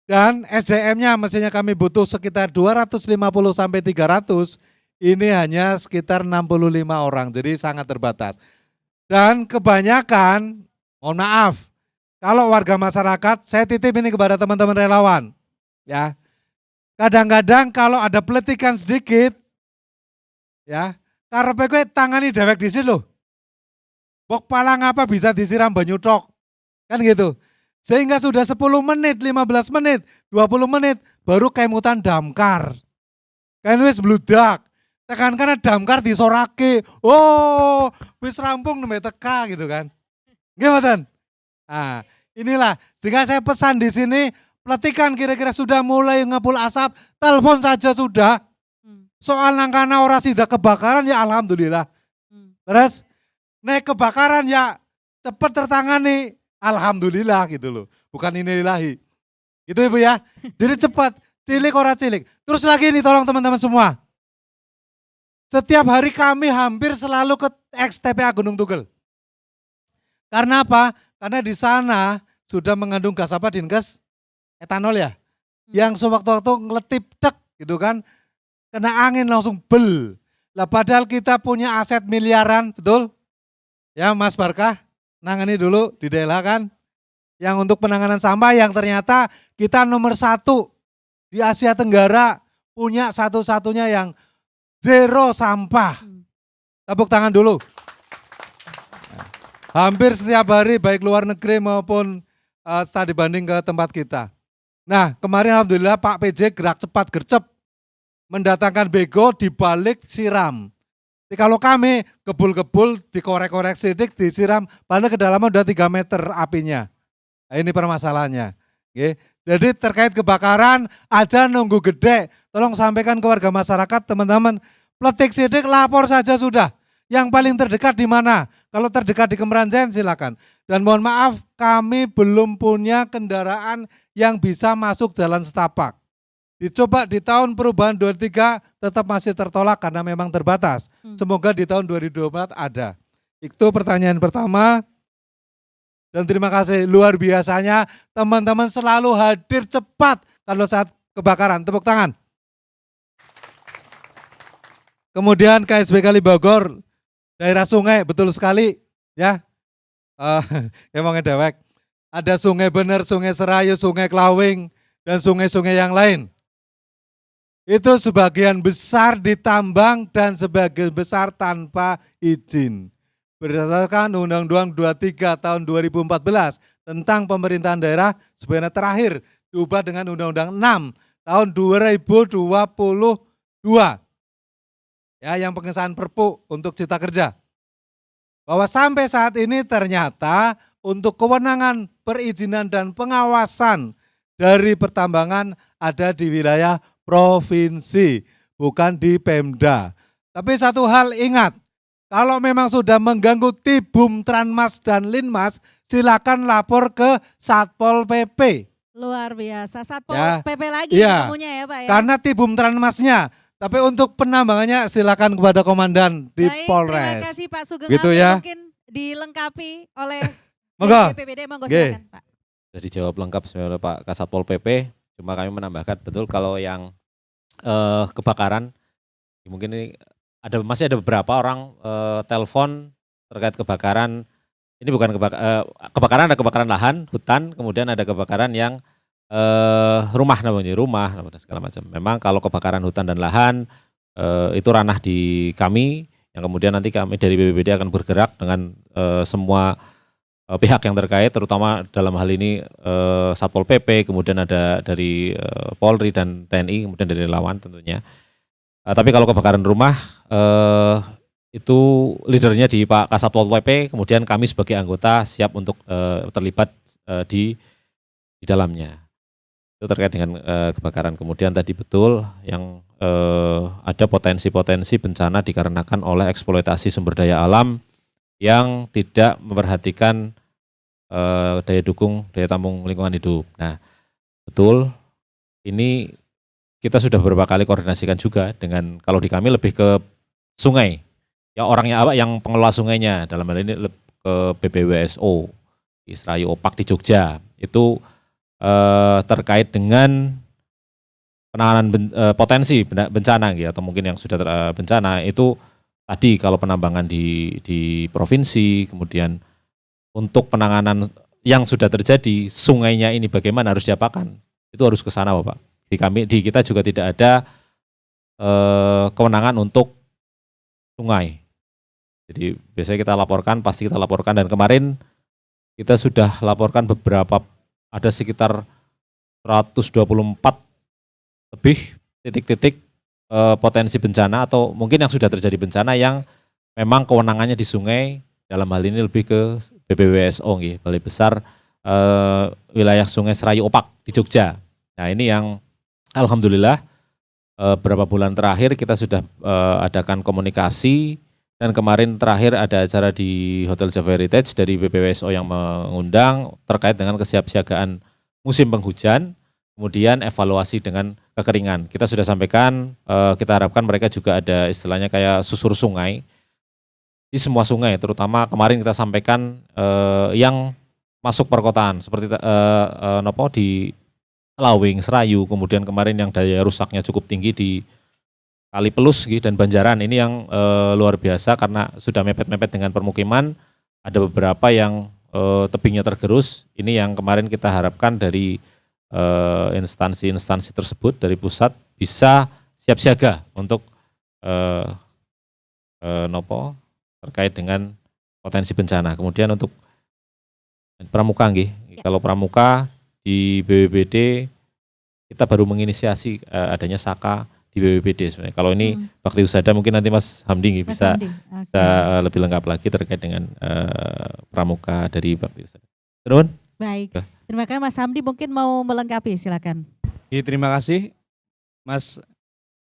Dan SDM-nya mestinya kami butuh sekitar 250 sampai 300, ini hanya sekitar 65 orang, jadi sangat terbatas. Dan kebanyakan, mohon maaf, kalau warga masyarakat, saya titip ini kepada teman-teman relawan. Ya, kadang-kadang kalau ada peletikan sedikit, ya, karepe kowe tangani dewek disit loh. Bok palang apa bisa disiram banyu tok. Kan gitu. Sehingga sudah 10 menit, 15 menit, 20 menit baru kemutan damkar. Kan wis bludak. Tekan karena damkar disorake. Oh, wis rampung nembe teka gitu kan. Nggih mboten? Nah, inilah sehingga saya pesan di sini peletikan kira-kira sudah mulai ngepul asap, telepon saja sudah. Soal nangkana ora sida kebakaran ya alhamdulillah. Terus naik kebakaran ya cepet tertangani, alhamdulillah gitu loh. Bukan inilahi. Gitu Ibu ya. Jadi cepat, cilik ora cilik. Terus lagi nih tolong teman-teman semua. Setiap hari kami hampir selalu ke ex-TPA Gunung Tugel. Karena apa? Karena di sana sudah mengandung gas apa Dinkes? Etanol ya. Yang sewaktu-waktu ngeletip cek gitu kan. Kena angin langsung bel. Lah padahal kita punya aset miliaran, betul? Ya Mas Barkah, nangani dulu di daerah kan. Yang untuk penanganan sampah yang ternyata kita nomor 1 di Asia Tenggara punya satu-satunya yang zero sampah. Tepuk tangan dulu. Hampir setiap hari baik luar negeri maupun studi banding ke tempat kita. Nah kemarin alhamdulillah Pak PJ gerak cepat gercep. Mendatangkan bego dibalik siram. Jadi kalau kami kebul-kebul dikorek-korek sedikit disiram, padahal kedalaman udah 3 meter apinya. Nah, ini permasalahannya. Oke. Jadi terkait kebakaran aja nunggu gede, tolong sampaikan ke warga masyarakat, teman-teman, pletik sidik lapor saja sudah. Yang paling terdekat di mana? Kalau terdekat di Kemeranjen silakan. Dan mohon maaf, kami belum punya kendaraan yang bisa masuk jalan setapak. Dicoba di tahun perubahan 23 tetap masih tertolak karena memang terbatas. Semoga di tahun 2024 ada. Itu pertanyaan pertama. Dan terima kasih luar biasanya teman-teman selalu hadir cepat kalau saat kebakaran. Tepuk tangan. Kemudian KSB Kali Bogor, daerah sungai, betul sekali ya. Emangnya dewek. Ada Sungai Bener, Sungai Serayu, Sungai Klawing, dan sungai-sungai yang lain. Itu sebagian besar ditambang dan sebagian besar tanpa izin. Berdasarkan Undang-Undang 23 tahun 2014 tentang pemerintahan daerah sebenarnya terakhir diubah dengan Undang-Undang 6 tahun 2022. Ya, yang pengesahan Perpu untuk Cipta Kerja. Bahwa sampai saat ini ternyata untuk kewenangan perizinan dan pengawasan dari pertambangan ada di wilayah provinsi, bukan di Pemda. Tapi satu hal ingat, kalau memang sudah mengganggu Tibum, Tranmas, dan Linmas, silakan lapor ke Satpol PP. Luar biasa, Satpol Ya, PP lagi iya. ketemunya ya Pak ya. Karena Tibum Tranmasnya, tapi untuk penambangannya silakan kepada komandan di Baik, Polres. terima kasih Pak Sugeng Gitu Amin, ya. mungkin dilengkapi oleh Monggo. BPBD, monggo Nggih. silakan Pak. Sudah dijawab lengkap sebenarnya oleh Pak Kasatpol PP. Cuma kami menambahkan betul kalau yang kebakaran, mungkin ini masih ada beberapa orang telepon terkait kebakaran. Ini bukan kebakaran, ada kebakaran lahan, hutan, kemudian ada kebakaran yang rumah namanya, rumah segala macam. Memang kalau kebakaran hutan dan lahan itu ranah di kami, yang kemudian nanti kami dari BPBD akan bergerak dengan semua pihak yang terkait, terutama dalam hal ini Satpol PP, kemudian ada dari Polri dan TNI, kemudian dari relawan tentunya. Tapi kalau kebakaran rumah itu leadernya di Pak Kasatpol PP, kemudian kami sebagai anggota siap untuk terlibat di dalamnya. Itu terkait dengan kebakaran. Kemudian tadi betul yang ada potensi-potensi bencana dikarenakan oleh eksploitasi sumber daya alam yang tidak memperhatikan daya dukung, daya tampung lingkungan hidup. Nah, betul, ini kita sudah beberapa kali koordinasikan juga dengan, kalau di kami lebih ke sungai, ya orangnya apa, yang pengelola sungainya, dalam hal ini ke BPWSO, di Serayu Opak di Jogja, itu terkait dengan penanganan potensi bencana, gitu, atau mungkin yang sudah bencana, itu tadi kalau penambangan di provinsi, kemudian untuk penanganan yang sudah terjadi, sungainya ini bagaimana harus diapakan, itu harus ke sana Bapak. Di kita juga tidak ada kewenangan untuk sungai. Jadi biasanya kita laporkan, pasti kita laporkan, dan kemarin kita sudah laporkan beberapa, ada sekitar 124 lebih titik-titik potensi bencana atau mungkin yang sudah terjadi bencana yang memang kewenangannya di sungai, dalam hal ini lebih ke BPWSO, Balai Besar wilayah Sungai Serayu Opak di Jogja. Nah ini yang alhamdulillah beberapa bulan terakhir kita sudah adakan komunikasi, dan kemarin terakhir ada acara di Hotel Java Heritage dari BPWSO yang mengundang terkait dengan kesiapsiagaan musim penghujan, kemudian evaluasi dengan kekeringan. Kita sudah sampaikan, kita harapkan mereka juga ada istilahnya kayak susur sungai, di semua sungai, terutama kemarin kita sampaikan yang masuk perkotaan, seperti di Lawing, Serayu, kemudian kemarin yang daya rusaknya cukup tinggi di Kali Pelus dan Banjaran, ini yang luar biasa karena sudah mepet-mepet dengan permukiman, ada beberapa yang tebingnya tergerus, ini yang kemarin kita harapkan dari instansi-instansi tersebut dari pusat bisa siap siaga untuk terkait dengan potensi bencana. Kemudian untuk pramuka, kalau pramuka di BPBD kita baru menginisiasi adanya Saka di BPBD sebenarnya. Kalau ini Bakti Husada mungkin nanti Mas Hamdi bisa lebih lengkap lagi terkait dengan pramuka dari Bakti Husada. Terus? Baik. Terima kasih Mas Hamdi, mungkin mau melengkapi, silakan. Terima kasih Mas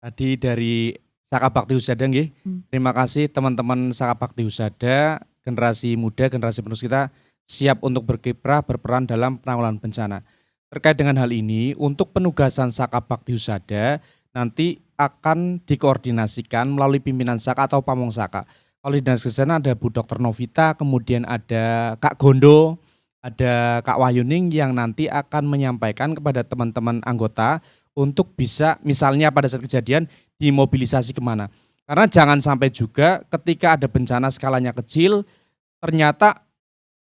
Tadi dari Saka Bakti Husada nggih. Terima kasih teman-teman Saka Bakti Husada, generasi muda, generasi penerus kita siap untuk berkiprah berperan dalam penanggulangan bencana. Terkait dengan hal ini, untuk penugasan Saka Bakti Husada nanti akan dikoordinasikan melalui pimpinan Saka atau Pamong Saka. Kalau di Dinas Kesehatan ada Bu Dr. Novita, kemudian ada Kak Gondo, ada Kak Wahyuning yang nanti akan menyampaikan kepada teman-teman anggota untuk bisa misalnya pada saat kejadian dimobilisasi kemana. Karena jangan sampai juga ketika ada bencana skalanya kecil, ternyata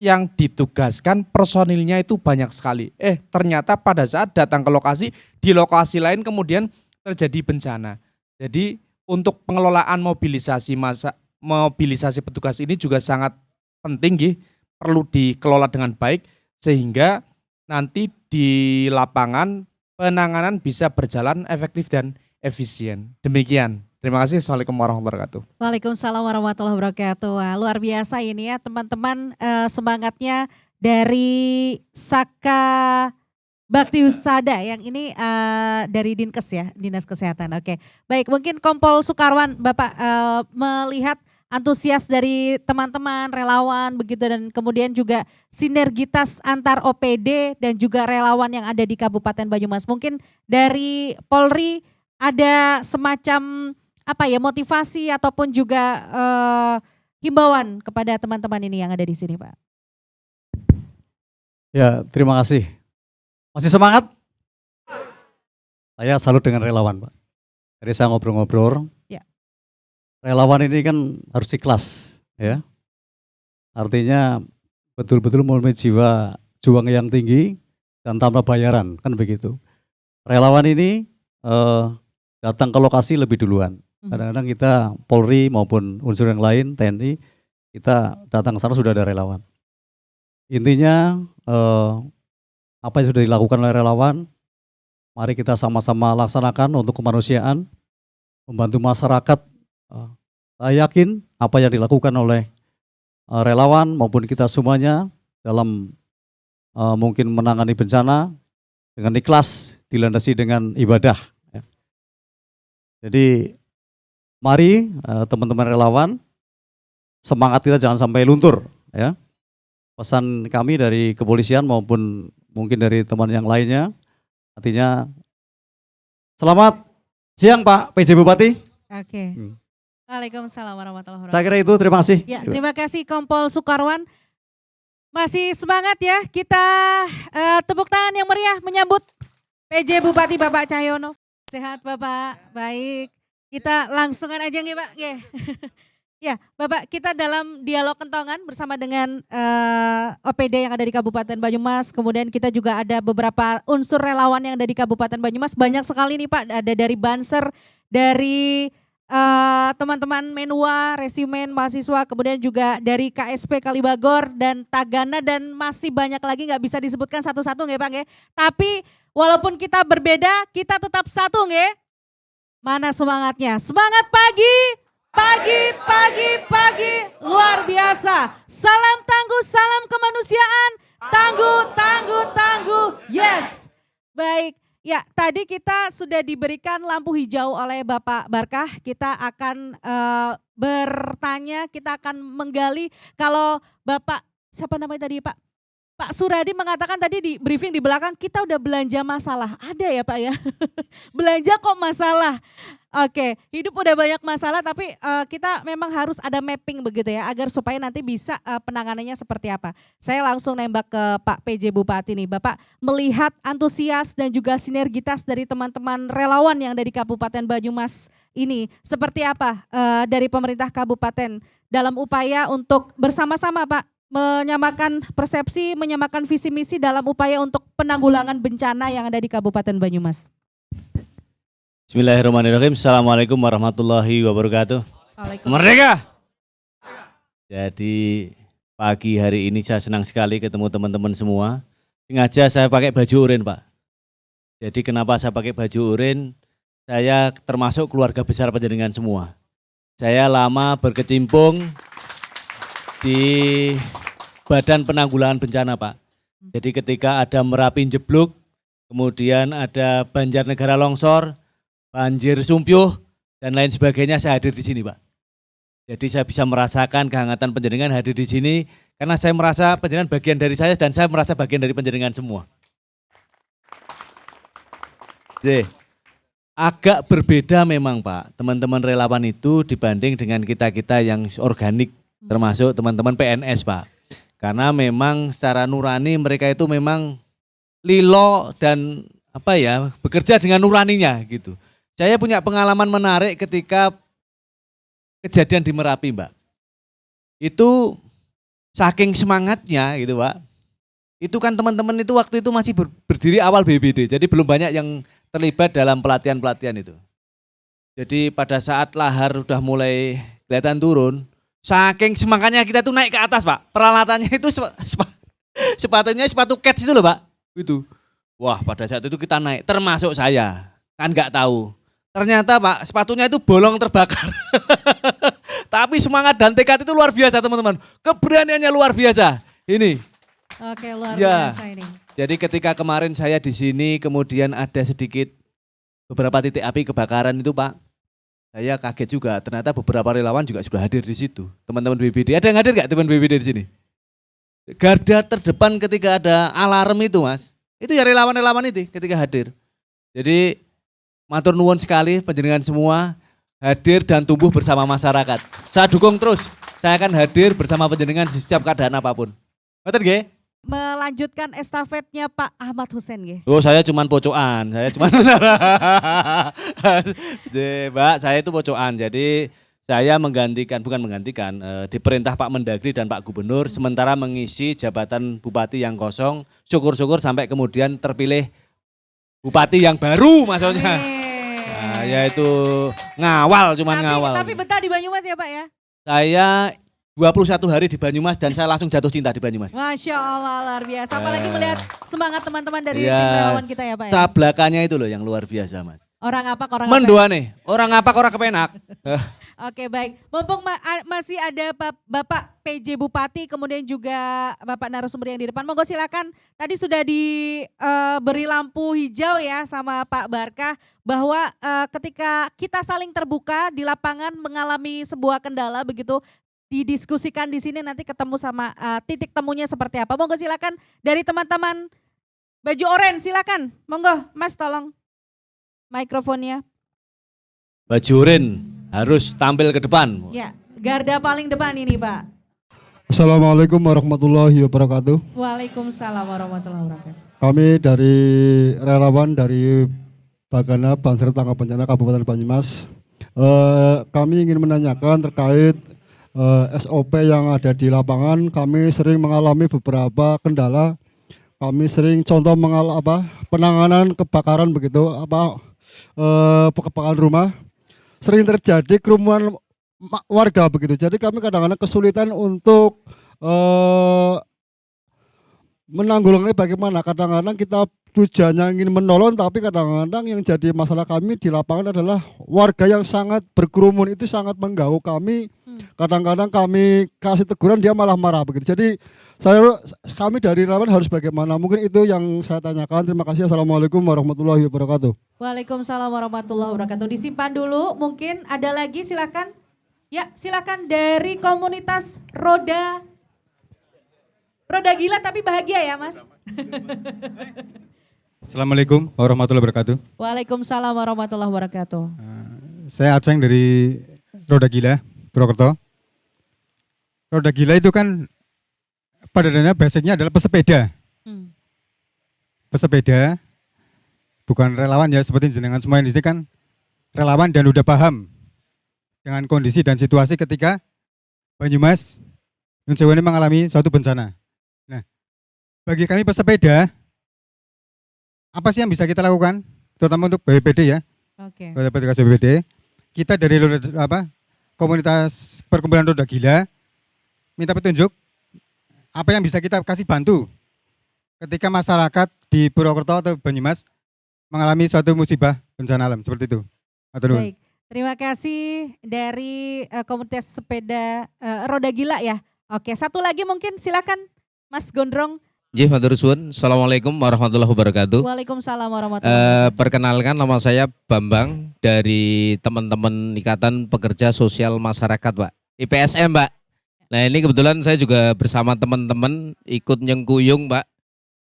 yang ditugaskan personilnya itu banyak sekali. Ternyata pada saat datang ke lokasi, di lokasi lain kemudian terjadi bencana. Jadi untuk pengelolaan mobilisasi petugas ini juga sangat penting nggih, perlu dikelola dengan baik sehingga nanti di lapangan penanganan bisa berjalan efektif dan efisien. Demikian. Terima kasih. Assalamualaikum warahmatullahi wabarakatuh. Waalaikumsalam warahmatullahi wabarakatuh. Wah, luar biasa ini ya teman-teman, semangatnya dari Saka Bakti Husada yang ini dari Dinkes ya, Dinas Kesehatan. Oke, baik, mungkin Kompol Sukarwan, Bapak melihat antusias dari teman-teman relawan begitu dan kemudian juga sinergitas antar OPD dan juga relawan yang ada di Kabupaten Banyumas. Mungkin dari Polri ada semacam apa ya, motivasi ataupun juga himbauan kepada teman-teman ini yang ada di sini, Pak. Ya, terima kasih. Masih semangat? Saya salut dengan relawan, Pak. Jadi saya ngobrol-ngobrol. Ya. Relawan ini kan harus ikhlas, ya. Artinya betul-betul memiliki jiwa juang yang tinggi dan tanpa bayaran, kan begitu. Relawan ini datang ke lokasi lebih duluan. Kadang-kadang kita Polri maupun unsur yang lain, TNI, kita datang ke sana sudah ada relawan. Intinya apa yang sudah dilakukan oleh relawan, mari kita sama-sama laksanakan untuk kemanusiaan, membantu masyarakat. Saya yakin apa yang dilakukan oleh relawan maupun kita semuanya dalam mungkin menangani bencana dengan ikhlas, dilandasi dengan ibadah. Ya. Jadi mari teman-teman relawan, semangat kita jangan sampai luntur. Ya. Pesan kami dari kepolisian maupun mungkin dari teman yang lainnya, artinya selamat siang Pak PJ Bupati. Oke. Waalaikumsalam warahmatullahi wabarakatuh. Saya kira itu, terima kasih. Ya, terima kasih Kompol Sukarwan. Masih semangat ya, kita tepuk tangan yang meriah menyambut PJ Bupati Bapak Cahyono. Sehat Bapak, baik. Kita langsungan aja nih Pak. Ya, Bapak, kita dalam dialog kentongan bersama dengan OPD yang ada di Kabupaten Banyumas. Kemudian kita juga ada beberapa unsur relawan yang ada di Kabupaten Banyumas. Banyak sekali nih Pak, ada dari Banser, dari teman-teman Menua, Resimen, mahasiswa, kemudian juga dari KSP Kalibagor dan Tagana dan masih banyak lagi nggak bisa disebutkan satu-satu nggak Pak nggih. Tapi walaupun kita berbeda, kita tetap satu nggih. Mana semangatnya? Semangat pagi, pagi, pagi, pagi, luar biasa. Salam tangguh, salam kemanusiaan, tangguh, tangguh, tangguh, yes. Baik. Ya, tadi kita sudah diberikan lampu hijau oleh Bapak Barkah. Kita akan bertanya, kita akan menggali. Kalau Bapak, siapa namanya tadi Pak? Pak Suradi mengatakan tadi di briefing di belakang, kita udah belanja masalah. Ada ya Pak ya? Belanja kok masalah. Oke, hidup udah banyak masalah tapi kita memang harus ada mapping begitu ya, agar supaya nanti bisa penanganannya seperti apa. Saya langsung nembak ke Pak PJ Bupati nih, Bapak melihat antusias dan juga sinergitas dari teman-teman relawan yang ada di Kabupaten Banyumas ini seperti apa dari pemerintah kabupaten dalam upaya untuk bersama-sama Pak menyamakan persepsi, menyamakan visi misi dalam upaya untuk penanggulangan bencana yang ada di Kabupaten Banyumas. Bismillahirrahmanirrahim. Assalamualaikum warahmatullahi wabarakatuh. Merdeka! Jadi pagi hari ini saya senang sekali ketemu teman-teman semua. Sengaja saya pakai baju oranye Pak. Jadi kenapa saya pakai baju oranye? Saya termasuk keluarga besar panjenengan semua. Saya lama berkecimpung di Badan Penanggulangan Bencana Pak. Jadi ketika ada Merapi jeblok, kemudian ada Banjarnegara longsor, banjir sumpyuh, dan lain sebagainya saya hadir di sini Pak. Jadi saya bisa merasakan kehangatan panjenengan hadir di sini karena saya merasa panjenengan bagian dari saya dan saya merasa bagian dari panjenengan semua. Jadi, agak berbeda memang Pak, teman-teman relawan itu dibanding dengan kita-kita yang organik, termasuk teman-teman PNS Pak. Karena memang secara nurani mereka itu memang lilo dan bekerja dengan nuraninya gitu. Saya punya pengalaman menarik ketika kejadian di Merapi Mbak. Itu saking semangatnya gitu Pak. Itu kan teman-teman itu waktu itu masih berdiri awal BBD, jadi belum banyak yang terlibat dalam pelatihan-pelatihan itu. Jadi pada saat lahar udah mulai kelihatan turun, saking semangatnya kita tuh naik ke atas Pak. Peralatannya itu sepatunya sepatu cats itu loh Pak. Itu. Wah pada saat itu kita naik, termasuk saya. Kan nggak tahu. Ternyata Pak sepatunya itu bolong terbakar. Tapi semangat dan tekad itu luar biasa teman-teman. Keberaniannya luar biasa. Ini. Oke, luar biasa ini. Jadi ketika kemarin saya di sini kemudian ada sedikit beberapa titik api kebakaran itu Pak. Saya kaget juga, ternyata beberapa relawan juga sudah hadir di situ. Teman-teman BBD, ada yang hadir nggak teman BBD di sini? Garda terdepan ketika ada alarm itu Mas. Itu ya relawan-relawan itu ketika hadir. Jadi matur nuwun sekali panjenengan semua hadir dan tumbuh bersama masyarakat. Saya dukung terus. Saya akan hadir bersama panjenengan di setiap keadaan apapun. Betul nggih? Melanjutkan estafetnya Pak Ahmad Hussein nggih. Oh, saya cuman pocokan. Saya cuman Mbak, saya itu pocokan. Jadi saya bukan menggantikan, diperintah Pak Mendagri dan Pak Gubernur sementara mengisi jabatan bupati yang kosong. Syukur-syukur sampai kemudian terpilih bupati yang baru maksudnya. Nah, yaitu ngawal, ngawal. Tapi betah di Banyumas ya Pak ya? Saya 21 hari di Banyumas dan saya langsung jatuh cinta di Banyumas. Masya Allah luar biasa. Apalagi melihat semangat teman-teman dari tim relawan kita ya Pak ya? Cablakannya itu loh yang luar biasa Mas. Orang apa orang Mendua nih, orang apa orang kepenak. Oke baik, mumpung masih ada Bapak PJ Bupati kemudian juga Bapak narasumber yang di depan. Monggo silakan, tadi sudah diberi lampu hijau ya sama Pak Barkah bahwa ketika kita saling terbuka di lapangan mengalami sebuah kendala begitu, didiskusikan di sini nanti ketemu sama titik temunya seperti apa. Monggo silakan dari teman-teman baju oranye silakan. Monggo Mas tolong mikrofonnya. Baju oranye harus tampil ke depan. Ya, garda paling depan ini Pak. Assalamualaikum warahmatullahi wabarakatuh. Waalaikumsalam warahmatullahi wabarakatuh. Kami dari relawan dari Bagana Banser Tanggap Bencana Kabupaten Banyumas. Kami ingin menanyakan terkait SOP yang ada di lapangan. Kami sering mengalami beberapa kendala. Kami sering contoh penanganan kebakaran begitu kebakaran rumah. Sering terjadi kerumunan warga begitu. Jadi kami kadang-kadang kesulitan untuk menanggulangi bagaimana. Kadang-kadang kita tujuannya ingin menolong tapi kadang-kadang yang jadi masalah kami di lapangan adalah warga yang sangat berkerumun itu sangat mengganggu kami. Kadang-kadang kami kasih teguran dia malah marah begitu. Jadi kami dari relawan harus bagaimana? Mungkin itu yang saya tanyakan. Terima kasih. Assalamualaikum warahmatullahi wabarakatuh. Waalaikumsalam warahmatullahi wabarakatuh. Disimpan dulu, mungkin ada lagi silakan. Ya, silakan dari komunitas Roda Gila tapi bahagia ya, Mas. Assalamualaikum warahmatullahi wabarakatuh. Waalaikumsalam warahmatullahi wabarakatuh. Saya Aceng dari Roda Gila, Purwokerto. Roda Gila itu kan pada dasarnya basicnya adalah pesepeda. Pesepeda, bukan relawan ya, seperti jenengan semua ini kan relawan dan udah paham dengan kondisi dan situasi ketika Banyumas Nun Sewu ini mengalami suatu bencana. Nah, bagi kami pesepeda, apa sih yang bisa kita lakukan, terutama untuk BPD ya? Oke. Petugas BPD, kita dari komunitas perkumpulan Roda Gila minta petunjuk apa yang bisa kita kasih bantu ketika masyarakat di Purwokerto atau Banyumas mengalami suatu musibah bencana alam seperti itu. Baik, terima kasih dari komunitas sepeda Roda Gila ya. Oke, satu lagi mungkin silakan Mas Gondrong Nggih, matur suwun. Assalamualaikum warahmatullahi wabarakatuh. Waalaikumsalam warahmatullahi wabarakatuh. Perkenalkan, nama saya Bambang dari teman-teman Ikatan Pekerja Sosial Masyarakat, Pak. IPSM, Pak. Nah, ini kebetulan saya juga bersama teman-teman ikut nyengkuyung, Pak.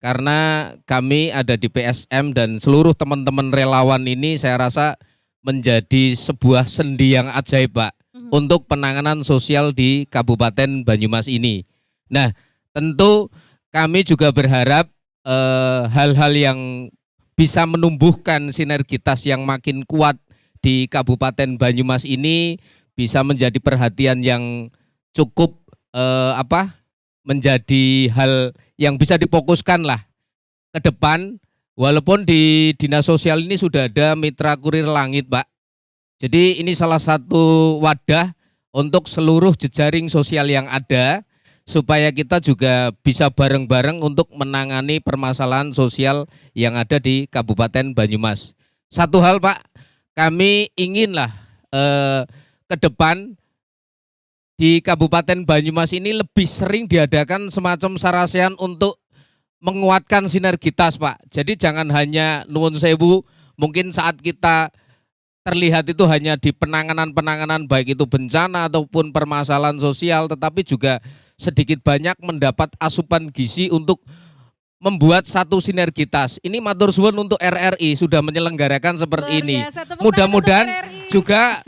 Karena kami ada di PSM dan seluruh teman-teman relawan ini saya rasa menjadi sebuah sendi yang ajaib, Pak, untuk penanganan sosial di Kabupaten Banyumas ini. Nah, tentu kami juga berharap hal-hal yang bisa menumbuhkan sinergitas yang makin kuat di Kabupaten Banyumas ini bisa menjadi perhatian yang cukup menjadi hal yang bisa difokuskan lah ke depan. Walaupun di Dinas Sosial ini sudah ada Mitra Kurir Langit, Pak. Jadi ini salah satu wadah untuk seluruh jejaring sosial yang ada, supaya kita juga bisa bareng-bareng untuk menangani permasalahan sosial yang ada di Kabupaten Banyumas. Satu hal, Pak, kami inginlah ke depan di Kabupaten Banyumas ini lebih sering diadakan semacam sarasehan untuk menguatkan sinergitas, Pak. Jadi jangan hanya nuwun sewu, mungkin saat kita terlihat itu hanya di penanganan baik itu bencana ataupun permasalahan sosial, tetapi juga sedikit banyak mendapat asupan gizi untuk membuat satu sinergitas. Ini matur suwun untuk RRI sudah menyelenggarakan seperti ini. Mudah-mudahan juga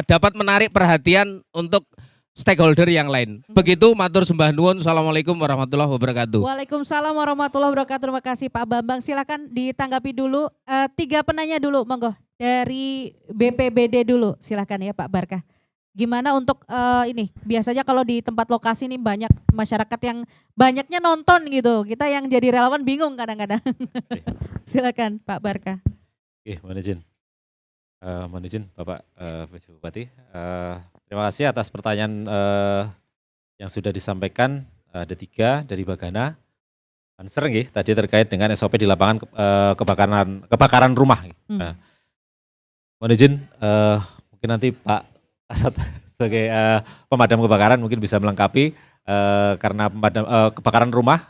dapat menarik perhatian untuk stakeholder yang lain. Begitu, matur sembah nuwun. Assalamualaikum warahmatullahi wabarakatuh. Waalaikumsalam warahmatullahi wabarakatuh. Terima kasih Pak Bambang. Silakan ditanggapi dulu. 3 penanya dulu, monggo. Dari BPBD dulu, silakan ya Pak Barkah. Gimana untuk ini? Biasanya kalau di tempat lokasi ini banyak masyarakat yang banyaknya nonton gitu. Kita yang jadi relawan bingung kadang-kadang. Silakan Pak Barkah. Oke, mohon izin Bapak Bupati. Terima kasih atas pertanyaan yang sudah disampaikan. Ada 3 dari Bagana. Answer nggih, tadi terkait dengan SOP di lapangan kebakaran rumah. Mohon izin, mungkin nanti Pak Kasat sebagai pemadam kebakaran mungkin bisa melengkapi karena kebakaran rumah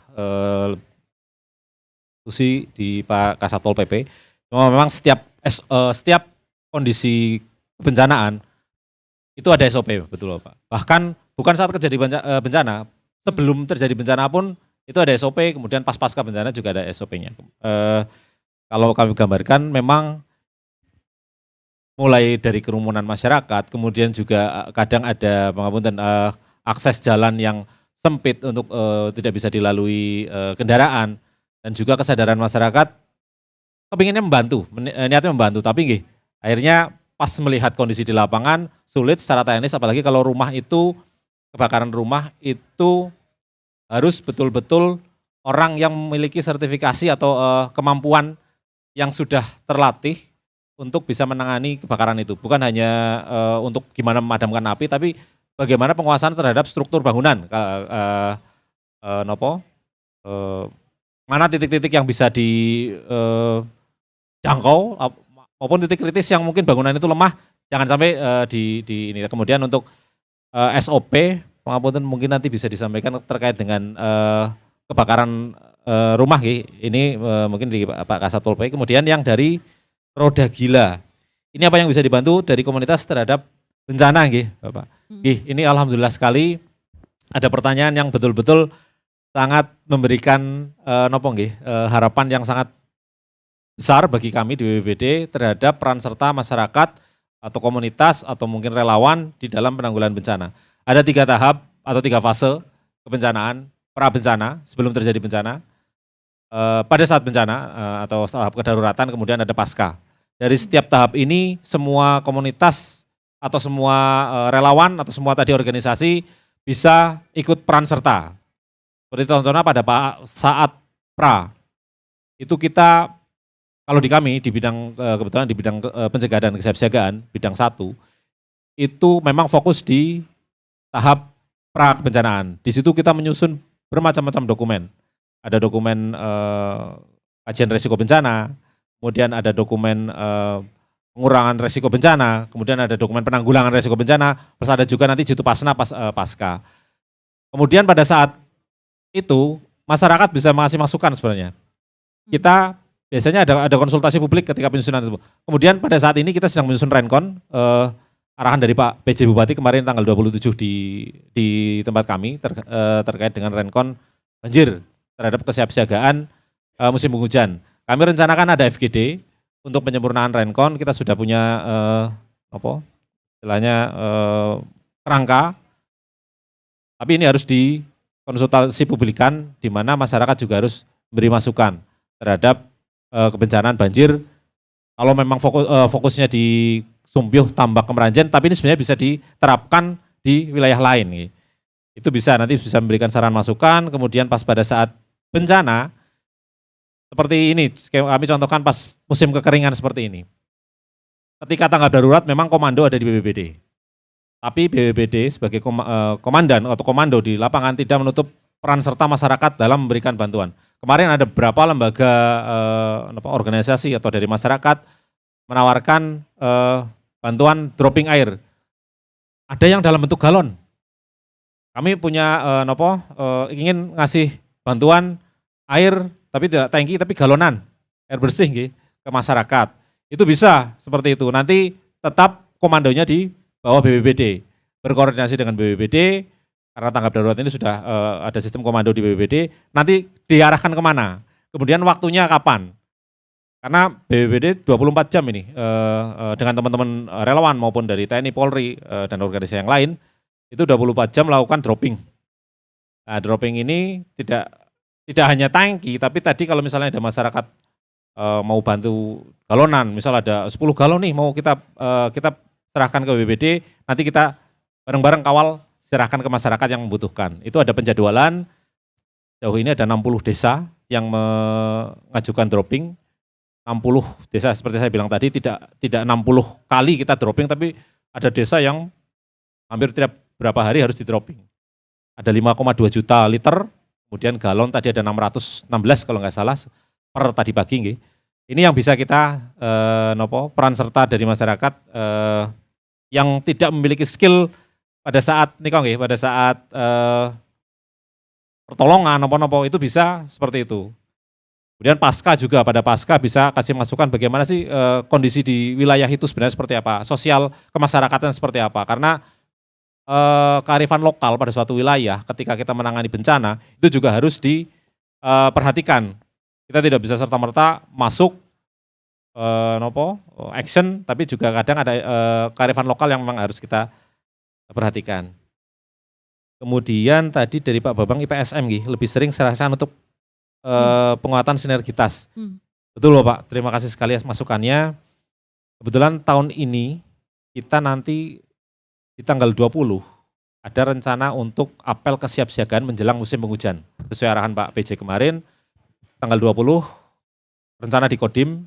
institusi di Pak Kasatpol PP. Memang setiap kondisi kebencanaan itu ada SOP, betul Pak. Bahkan bukan saat terjadi bencana, sebelum terjadi bencana pun itu ada SOP, kemudian pasca bencana juga ada SOP-nya. Kalau kami gambarkan memang mulai dari kerumunan masyarakat, kemudian juga kadang ada akses jalan yang sempit untuk tidak bisa dilalui kendaraan, dan juga kesadaran masyarakat kepinginnya membantu, niatnya membantu, tapi nggih, akhirnya pas melihat kondisi di lapangan sulit secara teknis, apalagi kalau rumah itu kebakaran rumah itu harus betul-betul orang yang memiliki sertifikasi atau kemampuan yang sudah terlatih untuk bisa menangani kebakaran itu. Bukan hanya untuk gimana memadamkan api, tapi bagaimana penguasaan terhadap struktur bangunan. Mana titik-titik yang bisa dijangkau, maupun titik kritis yang mungkin bangunan itu lemah, jangan sampai di ini. Kemudian untuk SOP, pengapunten mungkin nanti bisa disampaikan terkait dengan kebakaran rumah. Ini mungkin di Pak Kasatpol PP. Kemudian yang dari Roda Gila, ini apa yang bisa dibantu dari komunitas terhadap bencana, nggih, Bapak? Nggih, ini alhamdulillah sekali ada pertanyaan yang betul-betul sangat memberikan harapan yang sangat besar bagi kami di BPBD terhadap peran serta masyarakat atau komunitas atau mungkin relawan di dalam penanggulangan bencana. Ada 3 tahap atau 3 fase kebencanaan, pra bencana sebelum terjadi bencana, pada saat bencana atau tahap kedaruratan, kemudian ada pasca. Dari setiap tahap ini semua komunitas atau semua relawan atau semua tadi organisasi bisa ikut peran serta. Seperti contohnya pada saat pra, itu kita kalau di kami di bidang kebetulan di bidang pencegahan dan kesiapsiagaan bidang 1 itu memang fokus di tahap pra kebencanaan. Di situ kita menyusun bermacam-macam dokumen. Ada dokumen kajian risiko bencana, kemudian ada dokumen pengurangan risiko bencana, kemudian ada dokumen penanggulangan risiko bencana, plus ada juga nanti Jitupasna pasca. Kemudian pada saat itu masyarakat bisa mengasih masukan sebenarnya. Kita biasanya ada konsultasi publik ketika penyusunan tersebut. Kemudian pada saat ini kita sedang menyusun rencon, arahan dari Pak PJ Bupati kemarin tanggal 27 di tempat kami terkait dengan rencon banjir terhadap kesiapsiagaan musim penghujan. Kami rencanakan ada FGD untuk penyempurnaan rencon. Kita sudah punya istilahnya kerangka, tapi ini harus dikonsultasi publikan, di mana masyarakat juga harus beri masukan terhadap kebencanaan banjir. Kalau memang fokusnya di Sumpyuh, Tambak, Kemeranjen, tapi ini sebenarnya bisa diterapkan di wilayah lain. Itu nanti bisa memberikan saran masukan. Kemudian pas pada saat bencana, seperti ini, kami contohkan pas musim kekeringan seperti ini. Ketika tanggap darurat memang komando ada di BPBD. Tapi BPBD sebagai komandan atau komando di lapangan tidak menutup peran serta masyarakat dalam memberikan bantuan. Kemarin ada beberapa lembaga organisasi atau dari masyarakat menawarkan bantuan dropping air. Ada yang dalam bentuk galon. Kami punya ingin ngasih bantuan air tapi tidak tangki tapi galonan, air bersih ke masyarakat. Itu bisa seperti itu. Nanti tetap komandonya di bawah BPBD, berkoordinasi dengan BPBD, karena tanggap darurat ini sudah ada sistem komando di BPBD, nanti diarahkan kemana, kemudian waktunya kapan. Karena BPBD 24 jam ini, dengan teman-teman relawan maupun dari TNI, Polri, dan organisasi yang lain, itu 24 jam melakukan dropping. Nah, dropping ini tidak hanya tangki, tapi tadi kalau misalnya ada masyarakat mau bantu galonan, misal ada 10 galon nih mau kita serahkan ke BPBD, nanti kita bareng-bareng kawal serahkan ke masyarakat yang membutuhkan. Itu ada penjadwalan, jauh ini ada 60 desa yang mengajukan dropping, 60 desa seperti saya bilang tadi, tidak 60 kali kita dropping, tapi ada desa yang hampir tiap berapa hari harus di dropping. Ada 5,2 juta liter, kemudian galon tadi ada 616 kalau nggak salah, per tadi pagi. Ini yang bisa kita peran serta dari masyarakat yang tidak memiliki skill pada saat pada saat pertolongan itu bisa seperti itu. Kemudian pada pasca bisa kasih masukan bagaimana sih kondisi di wilayah itu sebenarnya seperti apa, sosial kemasyarakatan seperti apa. Karena kearifan lokal pada suatu wilayah ketika kita menangani bencana itu juga harus diperhatikan. Kita tidak bisa serta-merta masuk action, tapi juga kadang ada kearifan lokal yang memang harus kita perhatikan. Kemudian tadi dari Pak Babang IPSM lebih sering serasan untuk penguatan sinergitas. Betul loh Pak, terima kasih sekali masukannya. Kebetulan tahun ini kita nanti di tanggal 20 ada rencana untuk apel kesiapsiagaan menjelang musim penghujan. Sesuai arahan Pak PJ kemarin, tanggal 20 rencana di Kodim,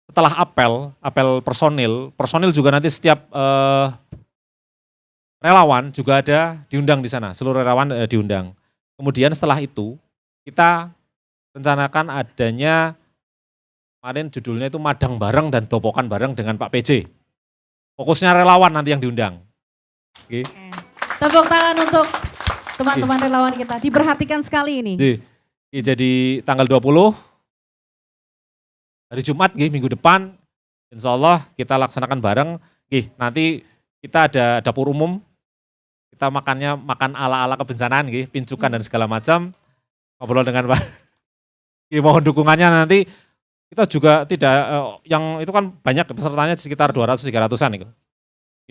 setelah apel personil juga nanti setiap relawan juga ada diundang di sana, seluruh relawan diundang. Kemudian setelah itu kita rencanakan adanya, kemarin judulnya itu Madang Bareng dan Topokan Bareng dengan Pak PJ. Fokusnya relawan nanti yang diundang. Oke. Tepuk tangan untuk teman-teman relawan kita, diperhatikan sekali ini. Jadi tanggal 20 hari Jumat minggu depan insya Allah kita laksanakan bareng. Nanti kita ada dapur umum, kita makan ala-ala kebencanaan, pincukan dan segala macam. Ngobrol dengan Pak. Mohon dukungannya nanti. Kita juga tidak, yang itu kan banyak pesertanya sekitar 200-300an.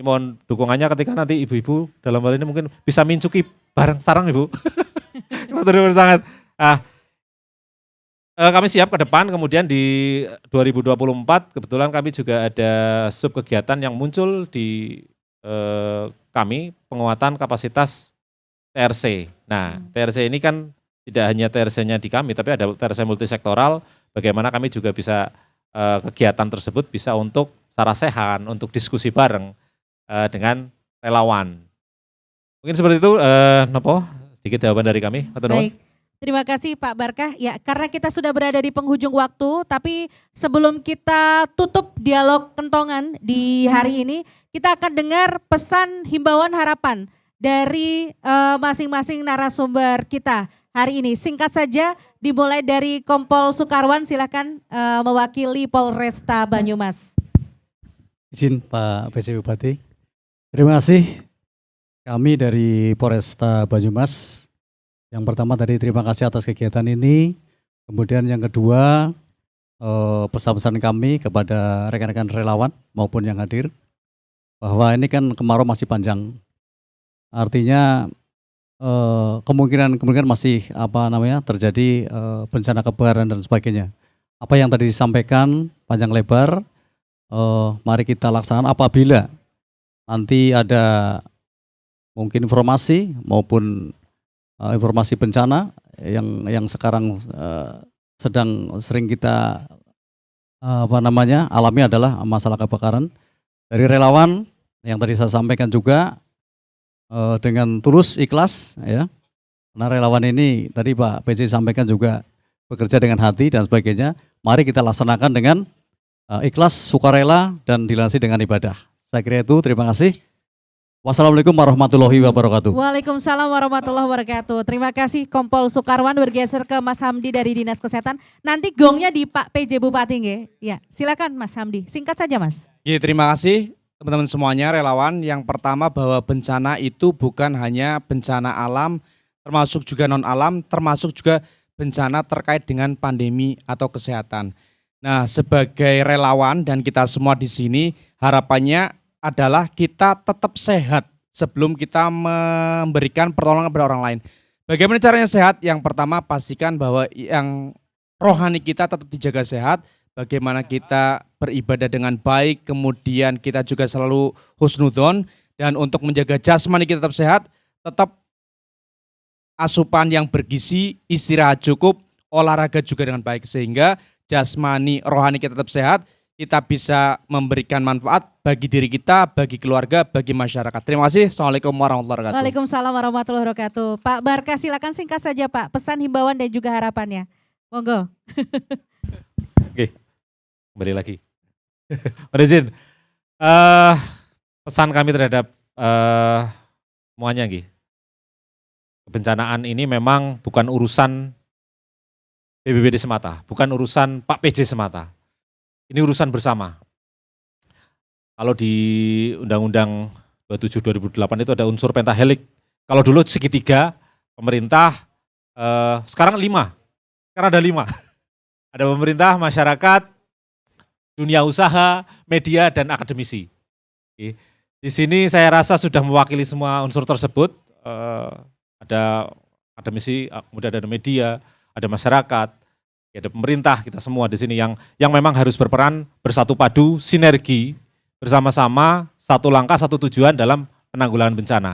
Mohon dukungannya ketika nanti ibu-ibu dalam hal ini mungkin bisa mincuki bareng sarang Ibu. Terima sangat. Kami siap ke depan, kemudian di 2024 kebetulan kami juga ada sub kegiatan yang muncul di kami, penguatan kapasitas TRC. Nah, TRC ini kan tidak hanya TRC-nya di kami, tapi ada TRC multisektoral, bagaimana kami juga bisa kegiatan tersebut bisa untuk sarasehan, untuk diskusi bareng dengan relawan. Mungkin seperti itu, sedikit jawaban dari kami. Baik. Terima kasih Pak Barkah. Ya, karena kita sudah berada di penghujung waktu, tapi sebelum kita tutup dialog kentongan di hari ini, kita akan dengar pesan himbauan harapan dari masing-masing narasumber kita. hari ini. Singkat saja dimulai dari Kompol Sukarwan, silakan mewakili Polresta Banyumas. Izin Pak PJ Bupati. Terima kasih. Kami dari Polresta Banyumas. Yang pertama tadi terima kasih atas kegiatan ini. Kemudian yang kedua pesan-pesan kami kepada rekan-rekan relawan maupun yang hadir. Bahwa ini kan kemarau masih panjang. Artinya kemungkinan masih terjadi bencana kebakaran dan sebagainya. Apa yang tadi disampaikan panjang lebar, mari kita laksanakan apabila nanti ada mungkin informasi maupun informasi bencana yang sekarang sering kita alami adalah masalah kebakaran. Dari relawan yang tadi saya sampaikan juga dengan tulus ikhlas ya. Karena relawan ini tadi Pak PJ sampaikan juga bekerja dengan hati dan sebagainya. Mari kita laksanakan dengan ikhlas, sukarela dan dilandasi dengan ibadah. Saya kira itu, terima kasih. Wassalamualaikum warahmatullahi wabarakatuh. Waalaikumsalam warahmatullahi wabarakatuh. Terima kasih Kompol Sukarwan, bergeser ke Mas Hamdi dari Dinas Kesehatan. Nanti gongnya di Pak PJ Bupati nggih. Ya, silakan Mas Hamdi. Singkat saja Mas. Terima kasih teman-teman semuanya relawan. Yang pertama bahwa bencana itu bukan hanya bencana alam, termasuk juga non alam, termasuk juga bencana terkait dengan pandemi atau kesehatan. Nah, sebagai relawan dan kita semua di sini harapannya adalah kita tetap sehat sebelum kita memberikan pertolongan kepada orang lain. Bagaimana caranya sehat? Yang pertama pastikan bahwa yang rohani kita tetap dijaga sehat. Bagaimana kita beribadah dengan baik, kemudian kita juga selalu husnudzon, dan untuk menjaga jasmani kita tetap sehat, tetap asupan yang bergizi, istirahat cukup, olahraga juga dengan baik, sehingga jasmani rohani kita tetap sehat, kita bisa memberikan manfaat bagi diri kita, bagi keluarga, bagi masyarakat. Terima kasih. Assalamualaikum warahmatullahi wabarakatuh. Waalaikumsalam warahmatullahi wabarakatuh. Pak Barka, silakan singkat saja Pak, pesan, himbauan dan juga harapannya. Monggo. Oke, kembali lagi. Mohon izin, pesan kami terhadap semuanya, kebencanaan ini memang bukan urusan BPBD semata, bukan urusan Pak PJ semata. Ini urusan bersama. Kalau di Undang-Undang 27/2008 itu ada unsur pentahelik. Kalau dulu segitiga, pemerintah, sekarang 5. Sekarang ada 5. Ada pemerintah, masyarakat, dunia usaha, media, dan akademisi. Oke. Di sini saya rasa sudah mewakili semua unsur tersebut. Ada akademisi, kemudian ada media, ada masyarakat, ada pemerintah, kita semua di sini yang memang harus berperan bersatu padu, sinergi, bersama-sama, satu langkah, satu tujuan dalam penanggulangan bencana.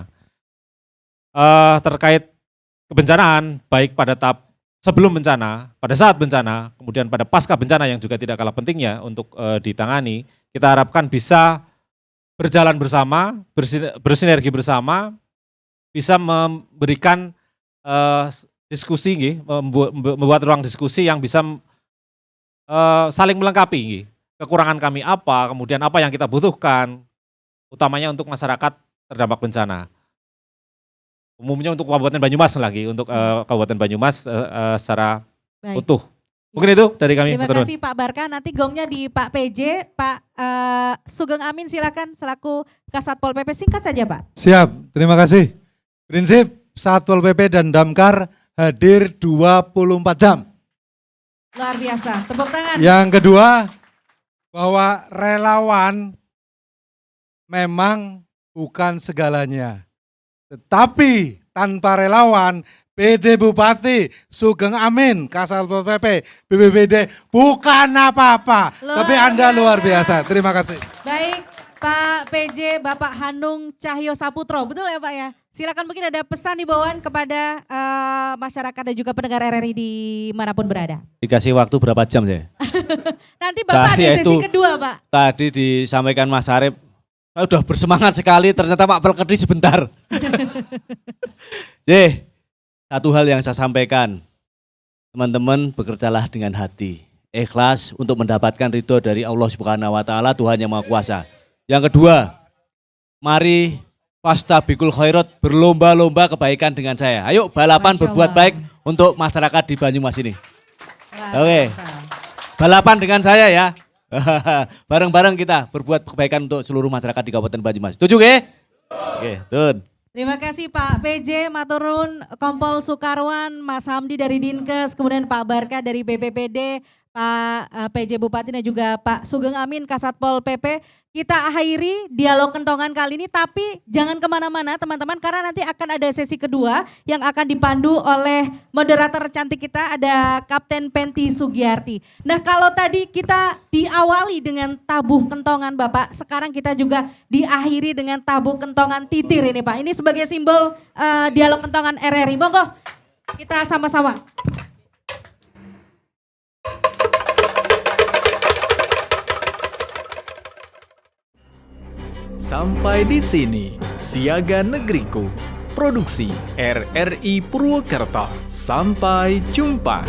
Terkait kebencanaan, baik pada tahap sebelum bencana, pada saat bencana, kemudian pada pasca bencana yang juga tidak kalah pentingnya untuk ditangani, kita harapkan bisa berjalan bersama, bersinergi bersama, bisa memberikan diskusi, membuat ruang diskusi yang bisa saling melengkapi. Kekurangan kami apa, kemudian apa yang kita butuhkan, utamanya untuk masyarakat terdampak bencana. Umumnya untuk Kabupaten Banyumas lagi, untuk Kabupaten Banyumas secara utuh. Mungkin itu dari kami. Terima kasih Pak Barka, nanti gongnya di Pak PJ, Pak Sugeng Amin silakan selaku Kasatpol PP, singkat saja Pak. Siap, terima kasih. Prinsip Satpol PP dan Damkar hadir 24 jam. Luar biasa, tepuk tangan. Yang kedua, bahwa relawan memang bukan segalanya. Tetapi tanpa relawan, PJ Bupati, Sugeng Amin, Kasatpol PP, BPBD bukan apa-apa. Tapi Anda luar biasa. Terima kasih. Baik, Pak PJ, Bapak Hanung Cahyo Saputro, betul ya Pak ya? Silakan, mungkin ada pesan himbauan kepada masyarakat dan juga pendengar RRI dimanapun berada. Dikasih waktu berapa jam saya? Nanti Bapak ada sesi kedua Pak. Tadi disampaikan Mas Arif, saya udah bersemangat sekali, ternyata Pak Pelkedi sebentar. Satu hal yang saya sampaikan, teman-teman bekerjalah dengan hati, ikhlas untuk mendapatkan ridho dari Allah Subhanahu wa Ta'ala, Tuhan yang Maha Kuasa. Yang kedua, mari fastabiqul khairat, berlomba-lomba kebaikan dengan saya. Ayo balapan berbuat baik untuk masyarakat di Banyumas ini. Oke. Balapan dengan saya ya. Bareng-bareng kita berbuat kebaikan untuk seluruh masyarakat di Kabupaten Banyumas. Setuju nggih? Oke, tun. Terima kasih Pak PJ, Maturun, Kompol Sukarwan, Mas Hamdi dari Dinkes, kemudian Pak Barka dari BPPD, Pak PJ Bupati dan juga Pak Sugeng Amin Kasatpol PP. Kita akhiri dialog kentongan kali ini, tapi jangan kemana-mana teman-teman, karena nanti akan ada sesi kedua yang akan dipandu oleh moderator cantik kita, ada Kapten Penti Sugiyarti. Nah kalau tadi kita diawali dengan tabuh kentongan Bapak, sekarang kita juga diakhiri dengan tabuh kentongan titir ini Pak. Ini sebagai simbol dialog kentongan RRI. Monggo kita sama-sama. Sampai di sini, Siaga Negeriku, produksi RRI Purwokerto. Sampai jumpa.